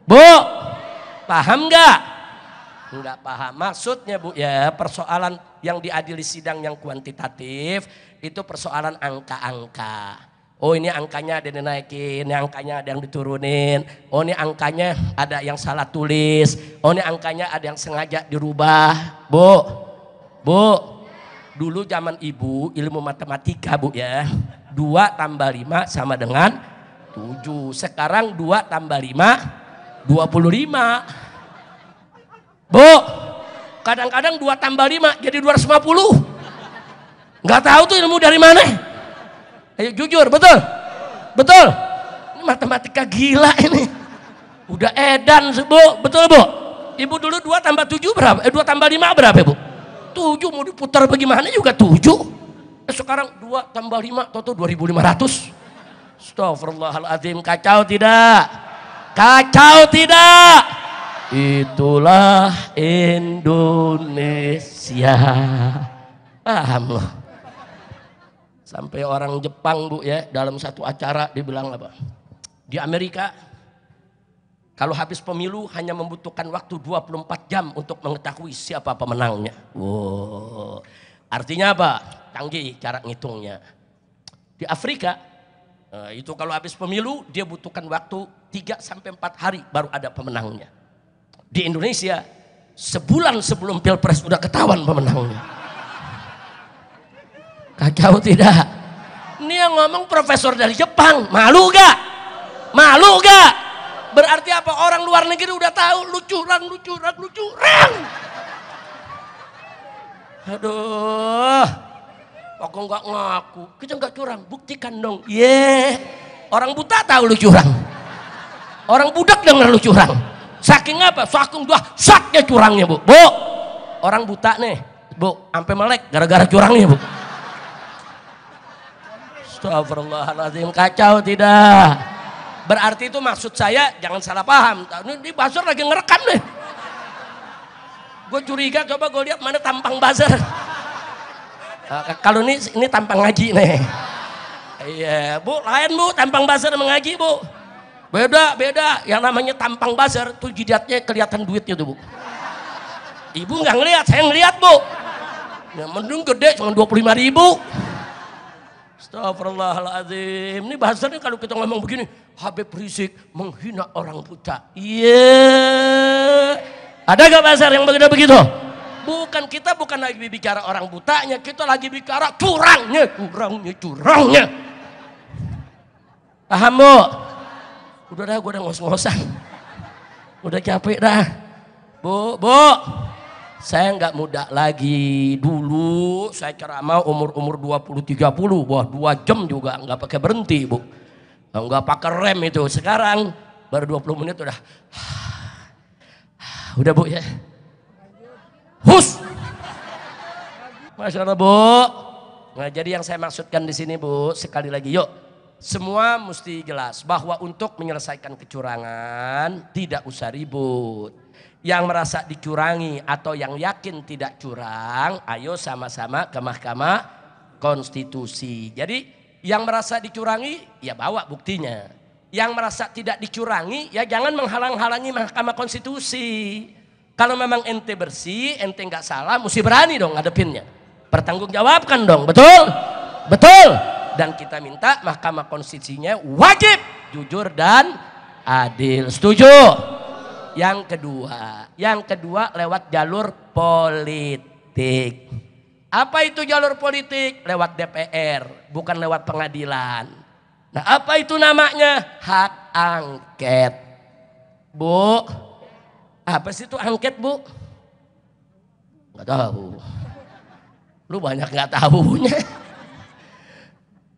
Bu, paham nggak? Nggak paham. Maksudnya, Bu, ya, persoalan yang diadili sidang yang kuantitatif itu persoalan angka-angka. Oh, ini angkanya ada yang dinaikin, ini angkanya ada yang diturunin. Oh, ini angkanya ada yang salah tulis. Oh, ini angkanya ada yang sengaja dirubah. Bu, dulu zaman Ibu ilmu matematika, Bu, ya. 2 tambah 5 sama dengan 7. Sekarang 2 tambah 5, 25. Bu, kadang-kadang 2 tambah 5 jadi 250. Nggak tahu tuh ilmu dari mana. Ayo jujur, betul? Ini matematika gila ini. Udah edan, Bu. Betul, Bu? Ibu dulu 2 tambah 7 berapa? 2 tambah 5 berapa, Bu? 7, mau diputar bagaimana juga 7. Sekarang 2 tambah 5, toto 2.500. Astagfirullahaladzim, kacau tidak? Itulah Indonesia. Paham loh. Sampai orang Jepang, Bu, ya, dalam satu acara dibilang apa? Di Amerika kalau habis pemilu hanya membutuhkan waktu 24 jam untuk mengetahui siapa pemenangnya. Wow. Artinya apa? Canggih cara ngitungnya. Di Afrika itu kalau habis pemilu dia butuhkan waktu 3-4 hari baru ada pemenangnya. Di Indonesia sebulan sebelum Pilpres udah ketahuan pemenangnya. Kacau tidak? Ini yang ngomong profesor dari Jepang. Malu gak? Berarti apa? Orang luar negeri udah tahu lu curang. Aduh, aku nggak ngaku, kita nggak curang, buktikan dong. Orang buta tahu lu curang, orang budak denger lu curang. Saking apa? Saking dahsyatnya curangnya Bu. Bu, orang buta nih Bu, sampai melek gara-gara curangnya Bu. Astagfirullahaladzim, kacau tidak? Berarti itu maksud saya jangan salah paham. Ini buzzer lagi ngerekam deh. Gue curiga, coba gue lihat mana tampang buzzer. Kalau ini tampang ngaji nih. Iya Bu, lain Bu, tampang buzzer mengaji Bu. Beda. Yang namanya tampang buzzer tuh jidatnya kelihatan duitnya tuh Bu. Ibu nggak ngelihat, saya ngelihat Bu. Ya mending gede cuma 25.000. Astagfirullahaladzim. Ini bahasanya kalau kita ngomong begini, Habib Rizik menghina orang buta. Iya. Ada gak bahasa yang begitu? Bukan, kita bukan lagi bicara orang butanya, kita lagi bicara curangnya. Paham Bu? Udah dah, gue udah ngos-ngosan. Udah capek dah. Bu. Saya nggak muda lagi. Dulu saya ceramah umur 20-30, wah 2 jam juga nggak pakai berhenti Bu, nggak pakai rem itu. Sekarang baru 20 menit udah Bu ya. Hus, Masya Allah Bu. Nah jadi yang saya maksudkan di sini Bu, sekali lagi yuk, semua mesti jelas bahwa untuk menyelesaikan kecurangan tidak usah ribut. Yang merasa dicurangi atau yang yakin tidak curang, ayo sama-sama ke Mahkamah Konstitusi. Jadi yang merasa dicurangi ya bawa buktinya. Yang merasa tidak dicurangi ya jangan menghalang-halangi Mahkamah Konstitusi. Kalau memang ente bersih, ente nggak salah, mesti berani dong ngadepinnya. Pertanggungjawabkan dong, betul? Betul. Dan kita minta Mahkamah Konstitusinya wajib jujur dan adil. Setuju? Yang kedua lewat jalur politik. Apa itu jalur politik? Lewat DPR, bukan lewat pengadilan. Nah apa itu namanya? Hak angket. Bu, apa sih itu angket Bu? Nggak tahu. Lu banyak nggak tahunya.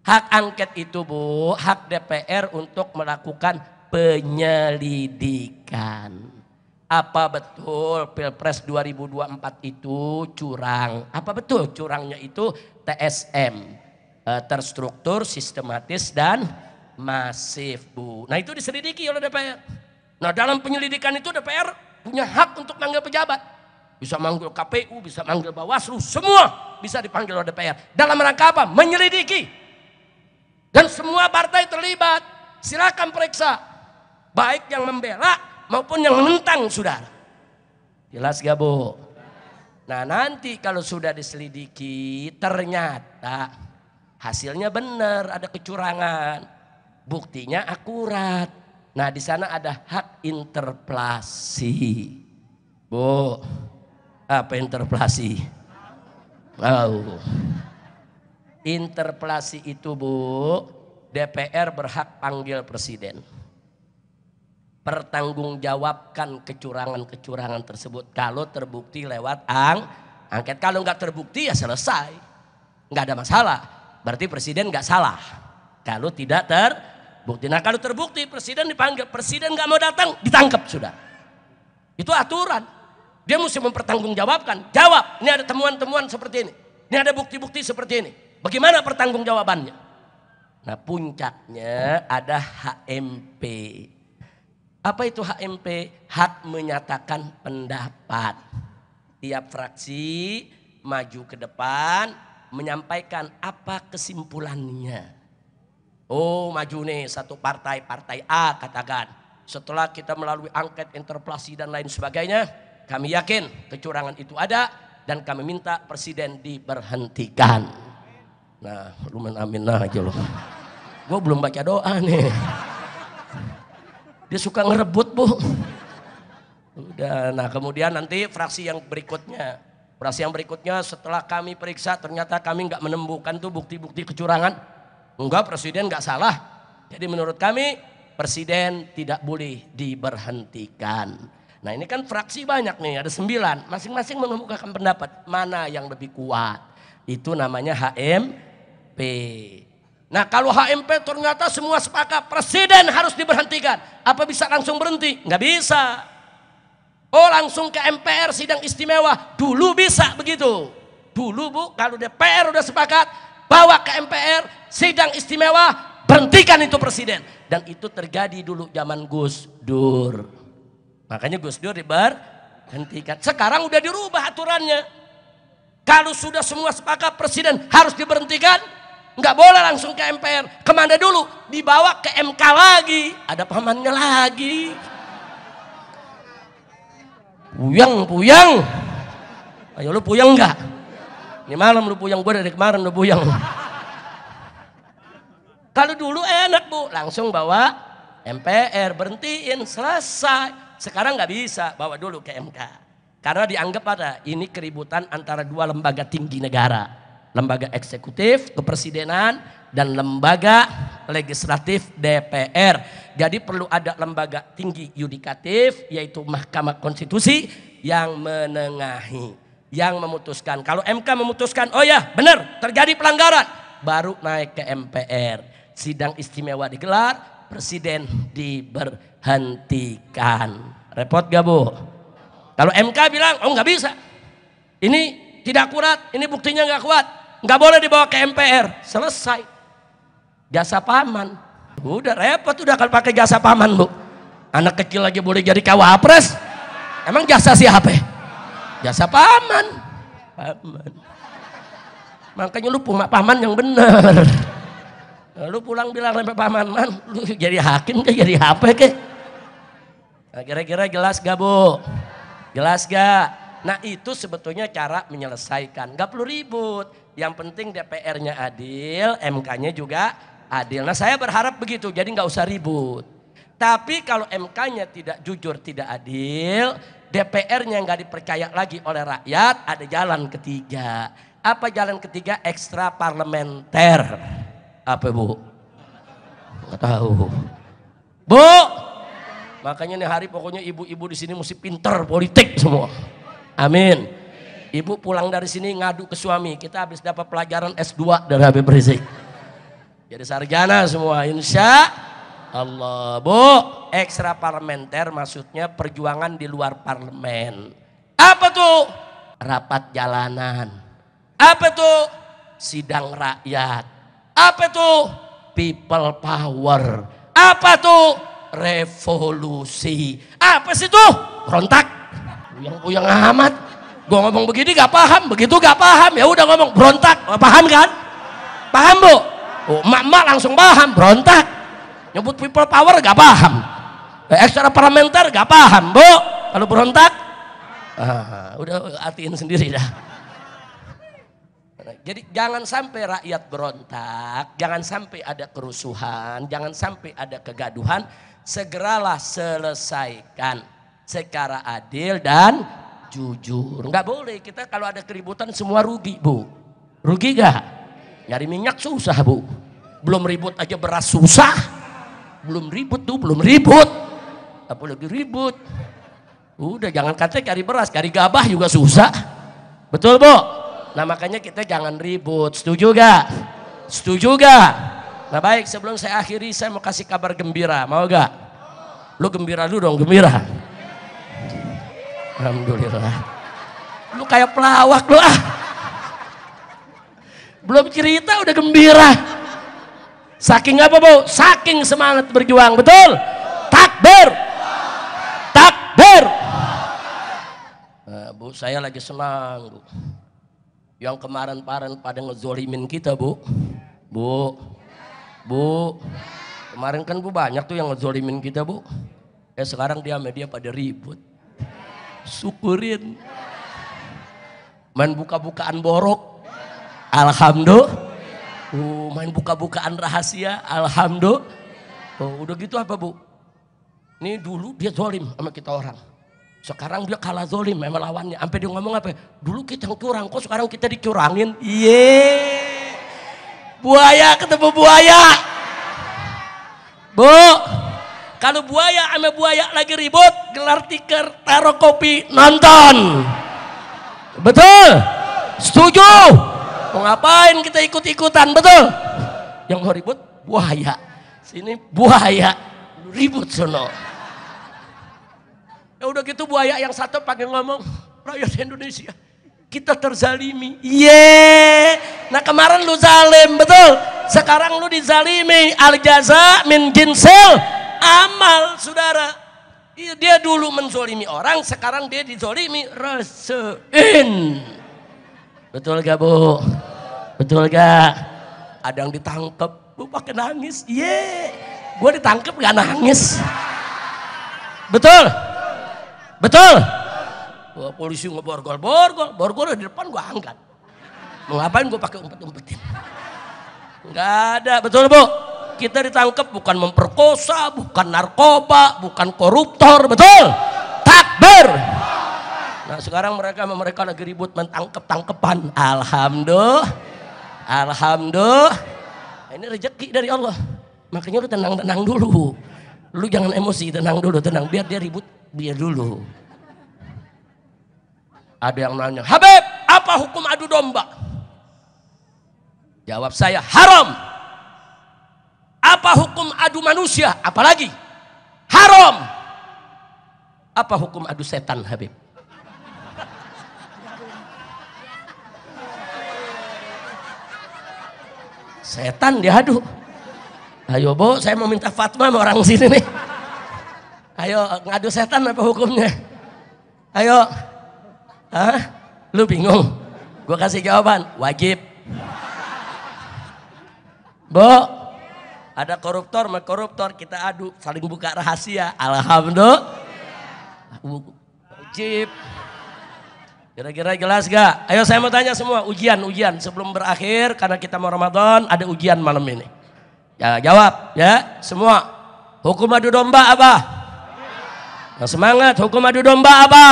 Hak angket itu Bu, hak DPR untuk melakukan penyelidikan. Apa betul Pilpres 2024 itu curang? Apa betul curangnya itu TSM, terstruktur, sistematis dan masif Bu. Nah itu diselidiki oleh DPR. Nah dalam penyelidikan itu DPR punya hak untuk manggil pejabat. Bisa manggil KPU, bisa manggil Bawaslu, semua bisa dipanggil oleh DPR. Dalam rangka apa? Menyelidiki. Dan semua partai terlibat. Silakan periksa. Baik yang membela maupun yang menentang saudara. Jelas gak Bu? Nah nanti kalau sudah diselidiki ternyata hasilnya benar, ada kecurangan, buktinya akurat. Nah di sana ada hak interpelasi. Bu, apa interpelasi? Interpelasi itu Bu, DPR berhak panggil presiden. Pertanggungjawabkan kecurangan-kecurangan tersebut kalau terbukti lewat angket. Kalau nggak terbukti ya selesai, nggak ada masalah. Berarti presiden nggak salah. Kalau tidak terbukti, nah kalau terbukti presiden dipanggil, presiden nggak mau datang, ditangkap sudah. Itu aturan. Dia mesti mempertanggungjawabkan. Jawab, ini ada temuan-temuan seperti ini, ini ada bukti-bukti seperti ini. Bagaimana pertanggungjawabannya? Nah puncaknya ada HMP. Apa itu HMP? Hak menyatakan pendapat. Tiap fraksi maju ke depan menyampaikan apa kesimpulannya. Oh maju nih satu partai A katakan. Setelah kita melalui angket, interpelasi dan lain sebagainya, kami yakin kecurangan itu ada dan kami minta presiden diberhentikan. Nah lu amin aja loh. Gue belum baca doa nih. Dia suka ngerebut Bu. Udah, nah kemudian nanti fraksi yang berikutnya setelah kami periksa ternyata kami nggak menemukan tuh bukti-bukti kecurangan. Enggak, presiden nggak salah. Jadi menurut kami presiden tidak boleh diberhentikan. Nah ini kan fraksi banyak nih, ada 9. Masing-masing mengemukakan pendapat mana yang lebih kuat. Itu namanya HMP. Nah kalau HMP ternyata semua sepakat presiden harus diberhentikan. Apa bisa langsung berhenti? Nggak bisa. Oh langsung ke MPR sidang istimewa. Dulu bisa begitu. Dulu Bu, kalau DPR udah sepakat, bawa ke MPR sidang istimewa, berhentikan itu presiden. Dan itu terjadi dulu zaman Gus Dur. Makanya Gus Dur diberhentikan. Sekarang udah dirubah aturannya. Kalau sudah semua sepakat presiden harus diberhentikan, nggak boleh langsung ke MPR. Kemana dulu? Dibawa ke MK lagi. Ada pamannya lagi. Puyang. Ayo lu puyang nggak? Ini malam lu puyang, gue dari kemarin lu puyang. Kalau dulu enak Bu, langsung bawa MPR, berhentiin, selesai. Sekarang nggak bisa, bawa dulu ke MK. Karena dianggap ada ini keributan antara dua lembaga tinggi negara. Lembaga eksekutif, kepresidenan, dan lembaga legislatif DPR. Jadi perlu ada lembaga tinggi yudikatif, yaitu Mahkamah Konstitusi yang menengahi, yang memutuskan. Kalau MK memutuskan, oh ya benar terjadi pelanggaran, baru naik ke MPR. Sidang istimewa digelar, presiden diberhentikan. Repot gak Bu? Kalau MK bilang, oh nggak bisa, ini tidak akurat, ini buktinya nggak kuat, nggak boleh dibawa ke MPR, selesai. Jasa paman, udah repot udah kalau pakai jasa paman Bu. Anak kecil lagi boleh jadi cawapres, emang jasa siapa? Jasa paman. Makanya lu punya paman yang benar. Lu pulang bilang sampai paman, man, lu jadi hakim ke jadi apa ke? Nah, kira-kira jelas gak Bu? Jelas gak? Nah itu sebetulnya cara menyelesaikan. Gak perlu ribut. Yang penting DPR-nya adil, MK-nya juga adil. Nah saya berharap begitu, jadi gak usah ribut. Tapi kalau MK-nya tidak jujur, tidak adil, DPR-nya gak dipercaya lagi oleh rakyat, ada jalan ketiga. Apa jalan ketiga? Ekstra parlementer. Apa Bu? Gak tahu. Bu! Makanya nih hari pokoknya ibu-ibu di sini mesti pinter politik semua. Amin. Ibu pulang dari sini ngadu ke suami, kita habis dapat pelajaran S2 dari Habib Rizik. Jadi sarjana semua, insya Allah. Bu, ekstra parlementer maksudnya perjuangan di luar parlemen. Apa tuh? Rapat jalanan. Apa tuh? Sidang rakyat. Apa tuh? People power. Apa tuh? Revolusi. Apa sih tuh? Berontak. Puyang amat. Gue ngomong begini gak paham, begitu gak paham, ya udah ngomong berontak. Paham kan? Paham Bu? Oh, emak-emak langsung paham, berontak. Nyebut people power gak paham. Ekstra parlementer gak paham Bu. Kalau berontak, udah artiin sendiri dah. Jadi jangan sampai rakyat berontak, jangan sampai ada kerusuhan, jangan sampai ada kegaduhan. Segeralah selesaikan secara adil dan jujur. Nggak boleh kita kalau ada keributan semua rugi Bu. Rugi gak? Nyari minyak susah Bu. Belum ribut aja beras susah. Belum ribut tuh, belum ribut. Apalagi ribut. Udah jangan katanya cari beras, cari gabah juga susah. Betul Bu? Nah makanya kita jangan ribut. Setuju gak? Setuju gak? Nah baik, sebelum saya akhiri saya mau kasih kabar gembira. Mau gak? Lu gembira dulu dong, gembira. Alhamdulillah. Lu kayak pelawak lu ah. Belum cerita udah gembira. Saking apa Bu? Saking semangat berjuang, betul? Takbir. Takbir. Nah, Bu, saya lagi senang Bu. Yang kemarin-kemarin pada ngezolimin kita Bu. Bu, kemarin kan Bu banyak tuh yang ngezolimin kita Bu. Sekarang dia sama dia pada ribut. Syukurin. Main buka-bukaan borok. Alhamdulillah. Main buka-bukaan rahasia. Alhamdulillah. Udah gitu apa Bu? Ini dulu dia zolim sama kita orang. Sekarang dia kalah zolim sama lawannya. Sampai dia ngomong apa? Dulu kita yang curang, kok sekarang kita dicurangin? Buaya ketemu buaya. Bu, kalau buaya sama buaya lagi ribut, gelar tikar, taruh kopi, nonton. Betul? Setuju? Mau ngapain kita ikut-ikutan? Betul? Yang mau ribut buaya. Sini buaya, ribut sono. Ya udah gitu buaya yang satu pakai ngomong, rakyat Indonesia kita terzalimi. Nah kemarin lu zalim, betul. Sekarang lu dizalimi. Al jaza min jinsil amal, saudara. Dia dulu menzolimi orang, sekarang dia dizolimi. Rasain. Betul gak bu? Betul gak? Ada yang ditangkep, lu pakai nangis. Gue ditangkep gak nangis. Betul? Betul? Wah, polisi ngeborgol di depan gue angkat. Mau ngapain gue pakai umpet-umpetin? Nggak ada, betul bu? Kita ditangkap bukan memperkosa, bukan narkoba, bukan koruptor, betul? Takbir. Nah sekarang mereka lagi ribut mentangkep-tangkepan. Alhamdulillah, alhamdulillah. Ini rezeki dari Allah. Makanya lu tenang-tenang dulu. Lu jangan emosi, tenang dulu, tenang. Biar dia ribut, biar dulu. Ada yang nanya, Habib, apa hukum adu domba? Jawab saya, haram. Apa hukum adu manusia? Apalagi haram. Apa hukum adu setan, Habib? Setan diadu. Ayo bu, saya mau minta fatwa sama orang sini nih. Ayo ngadu setan apa hukumnya? Ayo. Hah? Lu bingung? Gue kasih jawaban, wajib. Bu, ada koruptor sama koruptor, kita adu, saling buka rahasia. Alhamdulillah. Wajib. Kira-kira jelas gak? Ayo saya mau tanya semua, ujian sebelum berakhir karena kita mau Ramadan, ada ujian malam ini. Ya jawab ya semua. Hukum adu domba apa? Nah, semangat, hukum adu domba apa?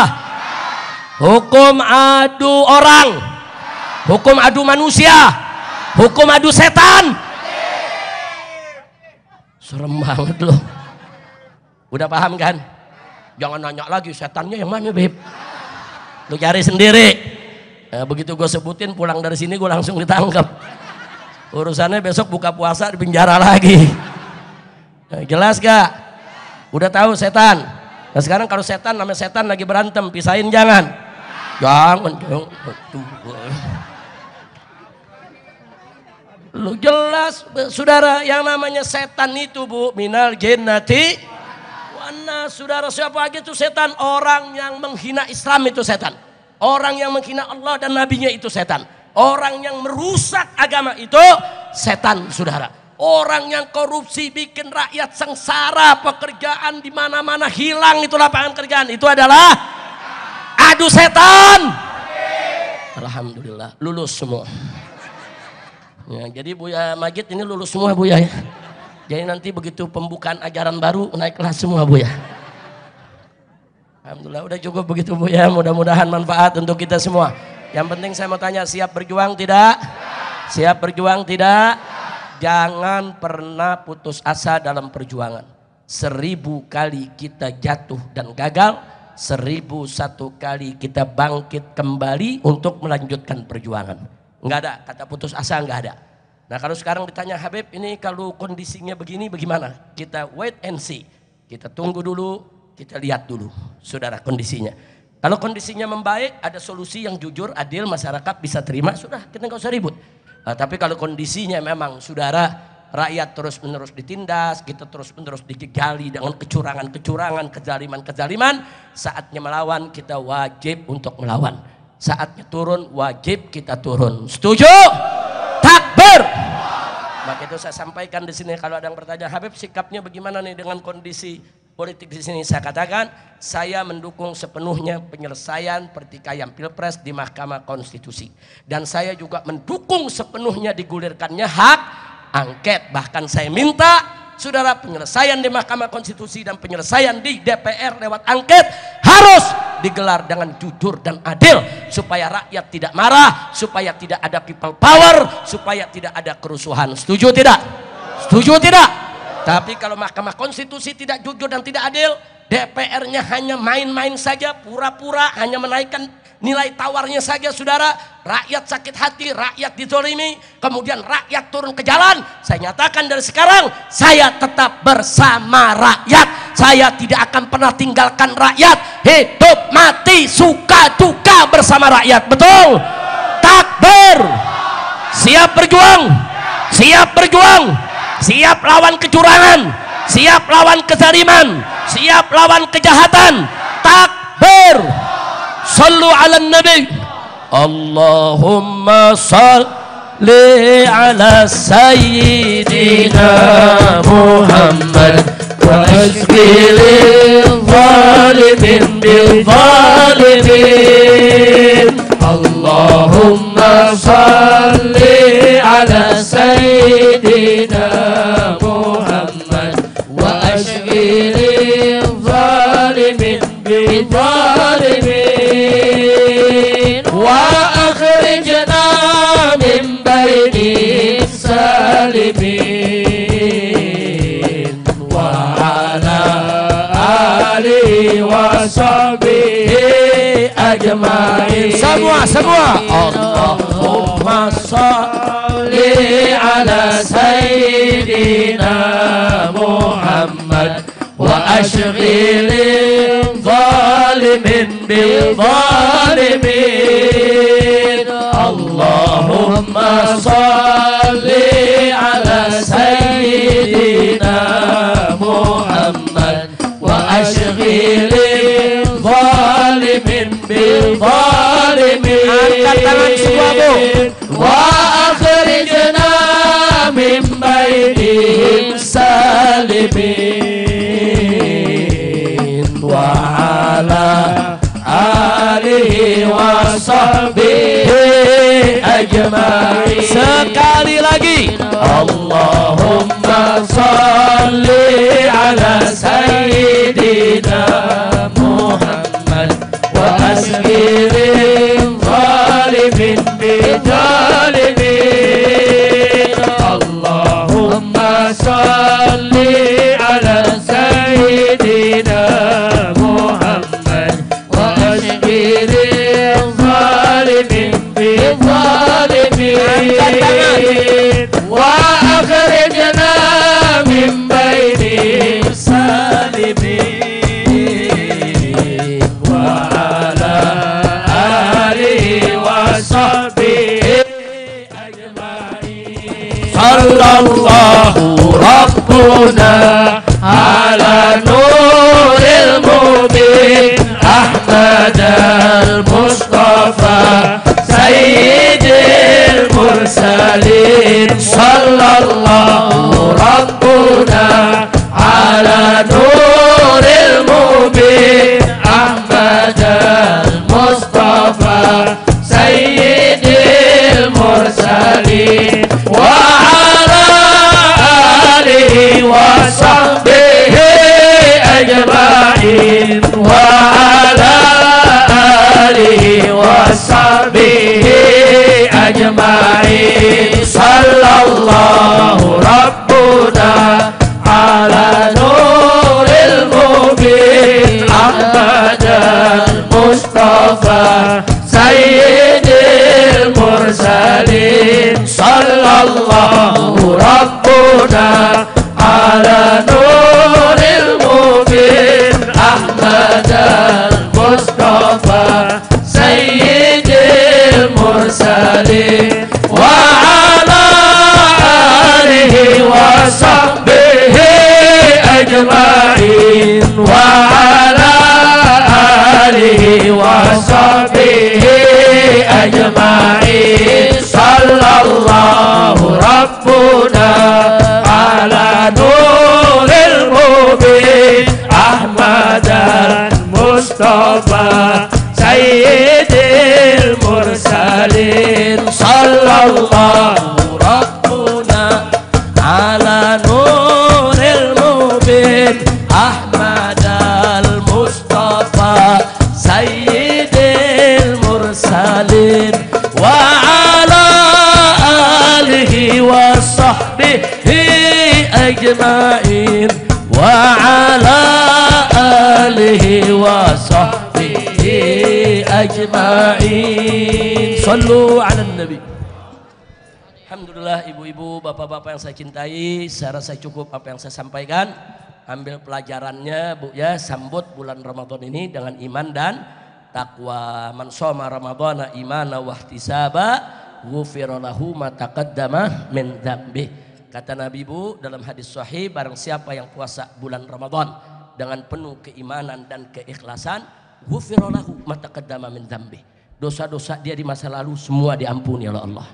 Hukum adu orang, hukum adu manusia, hukum adu setan. Serem banget loh. Udah paham kan? Jangan nanya lagi setannya yang mana, Beb? Lu cari sendiri. Nah, begitu gue sebutin pulang dari sini gue langsung ditangkap. Urusannya besok buka puasa di penjara lagi. Nah, jelas gak? Udah tahu setan. Nah sekarang kalau setan namanya setan lagi berantem, pisahin jangan. Jangan. Lu jelas saudara, yang namanya setan itu bu, minal jinnati wana. Saudara, siapa aja itu setan? Orang yang menghina Islam itu setan. Orang yang menghina Allah dan nabinya itu setan. Orang yang merusak agama itu setan, saudara. Orang yang korupsi bikin rakyat sengsara, pekerjaan di mana-mana hilang, itu lapangan kerjaan, itu adalah adu setan. Alhamdulillah lulus semua. Ya, jadi Buya Majid ini lulus semua Buya ya. Jadi nanti begitu pembukaan ajaran baru naik kelas semua Buya. Alhamdulillah udah cukup begitu Buya. Mudah-mudahan manfaat untuk kita semua. Yang penting saya mau tanya, siap berjuang tidak? Siap berjuang tidak? Jangan pernah putus asa dalam perjuangan. 1000 kali kita jatuh dan gagal, 1001 kali kita bangkit kembali untuk melanjutkan perjuangan. Enggak ada kata putus asa, enggak ada. Nah kalau sekarang ditanya, Habib ini kalau kondisinya begini bagaimana? Kita wait and see. Kita tunggu dulu, kita lihat dulu saudara kondisinya. Kalau kondisinya membaik, ada solusi yang jujur, adil, masyarakat bisa terima, sudah kita nggak usah ribut. Nah, tapi kalau kondisinya memang saudara, rakyat terus-menerus ditindas, kita terus-menerus dijegali dengan kecurangan-kecurangan, kezaliman-kezaliman, saatnya melawan, kita wajib untuk melawan. Saatnya turun, wajib kita turun. Setuju? Takbir! Maka itu saya sampaikan di sini, kalau ada yang bertanya, Habib sikapnya bagaimana nih dengan kondisi politik di sini? Saya katakan, saya mendukung sepenuhnya penyelesaian pertikaian Pilpres di Mahkamah Konstitusi. Dan saya juga mendukung sepenuhnya digulirkannya hak angket. Bahkan saya minta, saudara, penyelesaian di Mahkamah Konstitusi dan penyelesaian di DPR lewat angket harus digelar dengan jujur dan adil. Supaya rakyat tidak marah, supaya tidak ada people power, supaya tidak ada kerusuhan. Setuju tidak? Setuju tidak? Tapi kalau Mahkamah Konstitusi tidak jujur dan tidak adil, DPR-nya hanya main-main saja, pura-pura, hanya menaikkan nilai tawarnya saja, saudara. Rakyat sakit hati, rakyat dizolimi, kemudian rakyat turun ke jalan. Saya nyatakan dari sekarang, saya tetap bersama rakyat. saya tidak akan pernah tinggalkan rakyat, hidup mati suka duka bersama rakyat. Betul? Takbir. Siap berjuang, siap berjuang, siap lawan kecurangan, siap lawan kezaliman, siap lawan kejahatan. Takbir. Sallu ala nabi. Allahumma salli ala sayyidina Muhammad wa ashqil zalimin bil zalimin. Allahumma salli ala sayyidina Muhammad wa ashqil zalimin bil zalimin. وأخرجنا من بين السالمين وعلى آله وصحبه أجمعين. Semua Allahumma salli ala sayyidina Muhammad wa ashghil zalimin bil zalimin. Allahumma salli ala sayyidina Muhammad wa ashghil zalimin bil zalimin. Angkat tangan semua, Bu. Wa akhrijna min bainihim salimin wa ala alihi wa sahbihi ajma'in. Sekali lagi, Allahumma salli ala sayyidina Muhammad wa ashghil zalimin bil zalimin. Allahumma salli ala sayyidina Muhammad wa ashghil zalimin bil zalimin. Wa akhrijna min baini salimin wa ala alihi wa sahbihi ajma'in. Sallallahu rabbuna ala nuril mubin Ahmad al-Mustafa sayyidil mursalin. Sallallahu rabbuna ala nuril mubin Ahmad al-Mustafa sayyidil mursalin wa ala alihi wa sahbihi ajma'in wa ala alihi wa sahbihi ajma'in. Sallallahu rabbuna ala nuril mubin Ahmad al-Mustafa sayyidil mursalin. Sallallahu rabbuna ala nuril mubin Ahmad al-Mustafa sayyidil mursalin wa ala alihi wa sahbihi ajma'in wa ala alihi wa sahbihi ajma'in. Sallallahu rabbuna ala nuril mubin Ahmad al-Mustafa sayyidil mursalin. Sallallahu rabbuna ala nuril mubin Ahmad al-Mustafa sayyidil mursalin wa ala alihi wa sahbihi ajma'in wa ala alihi wa sahbihi ajma'in. Sallu ala nabi. Alhamdulillah, ibu-ibu, bapak-bapak yang saya cintai, saya rasa cukup apa yang saya sampaikan. ambil pelajarannya Bu ya, sambut bulan Ramadan ini dengan iman dan takwa. Man shoma ramadhana imana wa ihtisaba ghufira lahu ma taqaddama min dzambi. Kata Nabi Bu dalam hadis sahih, barang siapa yang puasa bulan Ramadan dengan penuh keimanan dan keikhlasan, ghufira lahu ma taqaddama min dzambi. Dosa-dosa dia di masa lalu semua diampuni oleh Allah.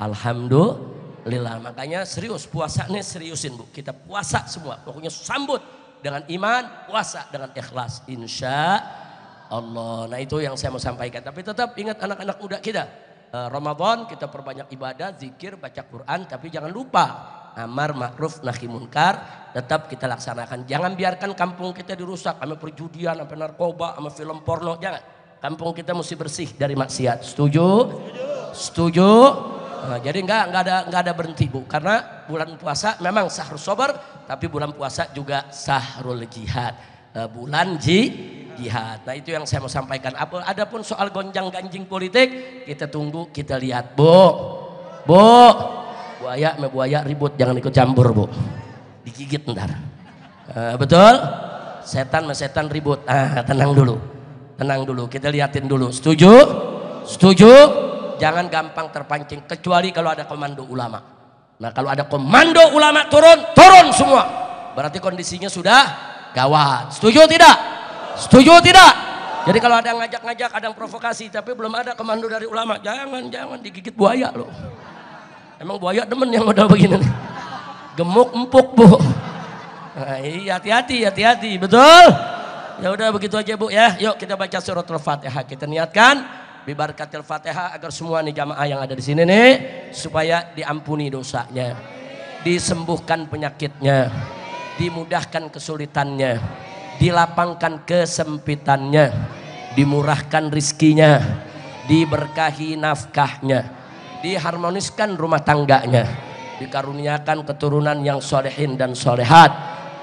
Alhamdulillah. Makanya serius puasanya, seriusin Bu. Kita puasa semua. Pokoknya sambut dengan iman, puasa dengan ikhlas. Insya Allah. Nah itu yang saya mau sampaikan. Tapi tetap ingat anak-anak muda kita. Ramadan kita perbanyak ibadah, zikir, baca Quran. Tapi jangan lupa amar ma'ruf nahi munkar tetap kita laksanakan. Jangan biarkan kampung kita dirusak sama perjudian, sama narkoba, sama film porno. Jangan. Kampung kita mesti bersih dari maksiat. Setuju? Setuju? Nah, jadi enggak ada berhenti Bu, karena bulan puasa memang sahrul sabar, tapi bulan puasa juga sahrul jihad, bulan jihad. Nah itu yang saya mau sampaikan. Adapun soal gonjang-ganjing politik kita tunggu, kita lihat Bu. Buaya ribut, jangan ikut campur Bu, digigit ntar. Betul? Setan sama setan ribut. Tenang dulu, kita liatin dulu. Setuju? Jangan gampang terpancing, kecuali kalau ada komando ulama. Nah kalau ada komando ulama turun semua, berarti kondisinya sudah gawat. Setuju tidak? Jadi kalau ada yang ngajak-ngajak, ada yang provokasi, tapi belum ada komando dari ulama, jangan digigit buaya loh. Emang buaya demen yang modal begini nih. Gemuk empuk Bu. Nah, iya, hati-hati, betul? Ya udah begitu aja Bu ya. Yuk kita baca suratul Fatihah. Kita niatkan bibarakatil Fatihah agar semua nih jamaah yang ada di sini nih supaya diampuni dosanya, disembuhkan penyakitnya, dimudahkan kesulitannya, dilapangkan kesempitannya, dimurahkan rizkinya, diberkahi nafkahnya, diharmoniskan rumah tangganya, dikaruniakan keturunan yang solehin dan solehat,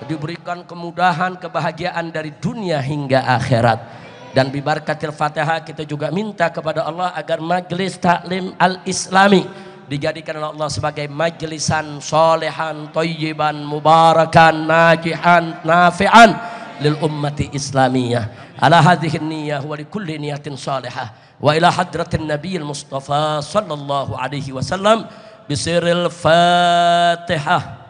diberikan kemudahan kebahagiaan dari dunia hingga akhirat. Dan bibarakatil Fatihah kita juga minta kepada Allah agar majelis taklim al-islami dijadikan oleh Allah sebagai majlisan solehan, thayyiban, mubarakan, najihan, nafi'an lil ummati islamiyah ala hadhihi niyyah wa li kulli niyatin salihah wa ila hadratin nabiyil mustafa sallallahu alaihi wasallam bisiril Fatihah.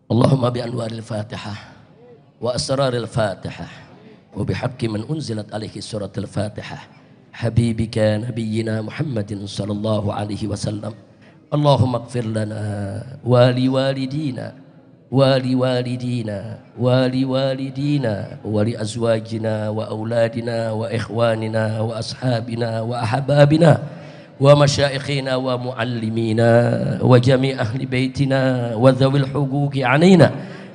Allahumma bi anwaril Fatihah wa asraril Fatihah wa bihaqqi man unzilat alaihi suratul Fatihah habibika nabiyyina Muhammadin sallallahu alaihi wasallam. Allahumma ighfir lana wa li walidina wa li walidina wa li walidina wa li azwajina wa auladina wa ikhwanina wa ashabina wa ahbabina wa masyayikhina wa muallimina wa jami' ahli baitina wa dhawil huquqi alaina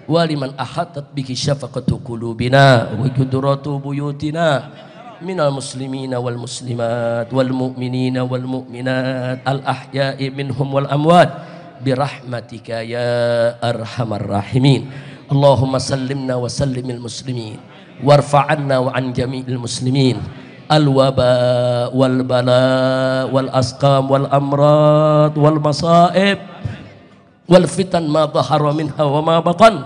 wa liman ahatat bihi syafaqatu qulubina wa judratu buyutina minal muslimina wal muslimat wal mu'minina wal mu'minat al ahya'i minhum wal amwat birahmatika ya arhamar rahimin. Allahumma sallimna wa sallimil muslimin warfa'anna wa an jami'il muslimin al-waba wal bala wal asqam wal amrad wal masaib wal fitan ma dhahara minha wa ma batan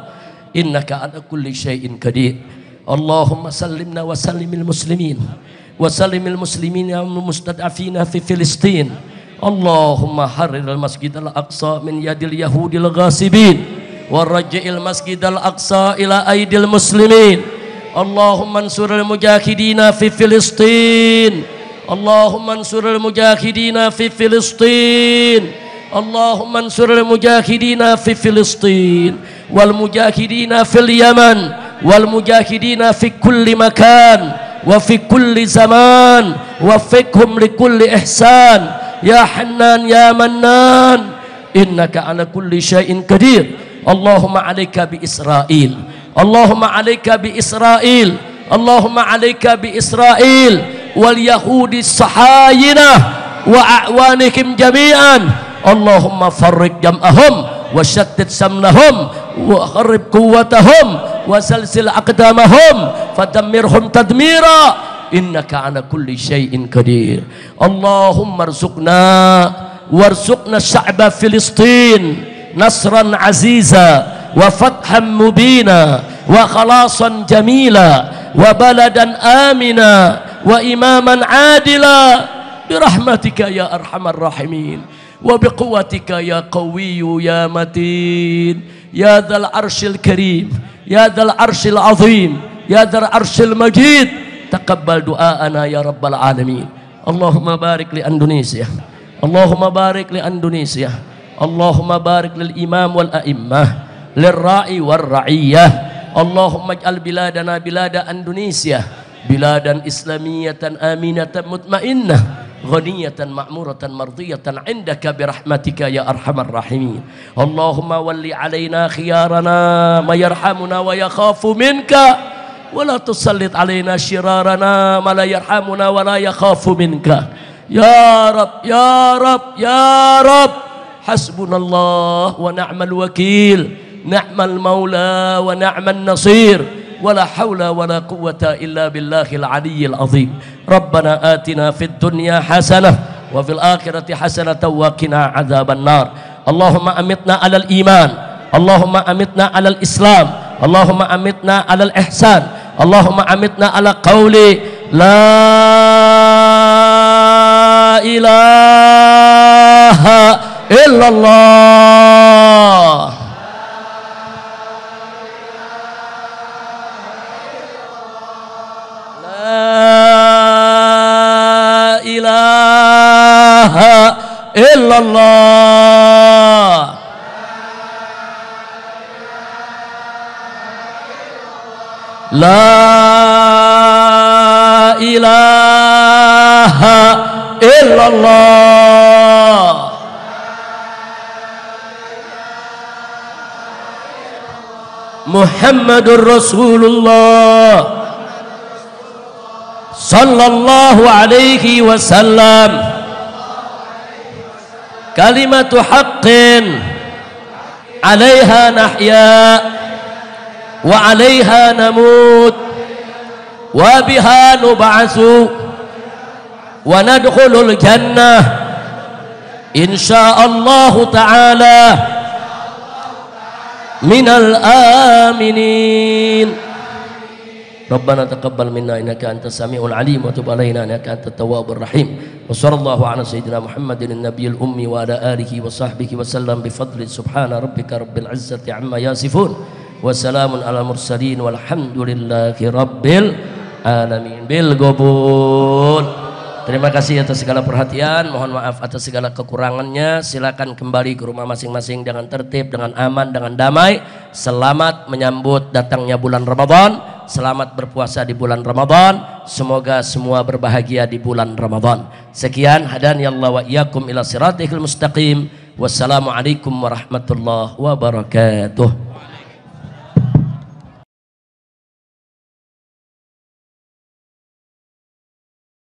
innaka ala kulli syai'in qadir. Allahumma sallimna wa sallimil muslimin wa sallimil muslimin yang mustad'afina fi Filistin. Allahumma harriril masjidal aqsa min yadil yahudil ghasibin wa raj'il masjidal aqsa ila aidil muslimin. Allahumma ansuril mujahidina fi Filistin. Allahumma ansuril mujahidina fi Filistin. Allahumma ansuril mujahidina fi Filistin wal mujahidina fil Yaman wal mujahidina fi kulli makan wa fi kulli zaman wa fikhum li kulli ihsan ya Hannan ya Mannan innaka ala kulli syai'in qadir. Allahumma alayka bi Israel. Allahumma alayka bi Israel. Allahumma alayka bi Israel wal yahudi sahayinah wa a'wanihim jami'an. Allahumma farriq jam'ahum wa syattid samnahum wa kharrib quwwatahum وزلزل أقدامهم فدمرهم تدميرا إنك على كل شيء قدير اللهم ارزقنا وارزقنا الشعب فلسطين نصرا عزيزا وفتحا مبينا وخلاصا جميلا وبلدا آمنا وإماما عادلا برحمتك يا أرحم الراحمين وبقوتك يا قوي يا متين يا ذا العرش الكريم يا ذا العرش العظيم يا ذا العرش المجيد تقبل دعاءنا يا رب العالمين اللهم بارك لإندونيسيا اللهم بارك لإندونيسيا اللهم بارك للإمام والأئمة للراعي والرعية اللهم اجعل بلادنا بلاد إندونيسيا بلادا إسلامية آمنة مطمئنة غنية مأمورة مرضية عندك برحمتك يا أرحم الراحمين اللهم ول علينا خيارنا ما يرحمنا ويخاف منك ولا تسلط علينا شرارنا ما لا يرحمنا ولا يخاف منك يا رب يا رب يا رب حسبنا الله ونعم الوكيل نعم المولى ونعم النصير ولا حول ولا قوة إلا بالله العلي العظيم ربنا آتنا في الدنيا حسنة وفي الآخرة حسنة وقنا عذاب النار اللهم أمتنا على الإيمان اللهم أمتنا على الإسلام اللهم أمتنا على الإحسان اللهم أمتنا على قول لا إله إلا الله إله إلا الله لا إله إلا الله محمد رسول الله صلى الله عليه وسلم كلمة حق عليها نحيا وعليها نموت وبها نبعث وندخل الجنة إن شاء الله تعالى من الآمنين ربنا تقبل منا إنك أنت السميع العليم وتب علينا إنك أنت التواب الرحيم وصلى الله على سيدنا محمد النبي الأمي وعلى آله وصحبه وسلم بفضل سبحان ربك رب العزة عما يصفون وسلام على المرسلين والحمد لله رب العالمين بالقبول. Terima kasih atas segala perhatian, mohon maaf atas segala kekurangannya. Silakan kembali ke rumah masing-masing dengan tertib, dengan aman, dengan damai. Selamat menyambut datangnya bulan Ramadan. Selamat berpuasa di bulan Ramadan. Semoga semua berbahagia di bulan Ramadan. Sekian, hadani Allah wa iyyakum ila siratal mustaqim. Wassalamualaikum warahmatullahi wabarakatuh.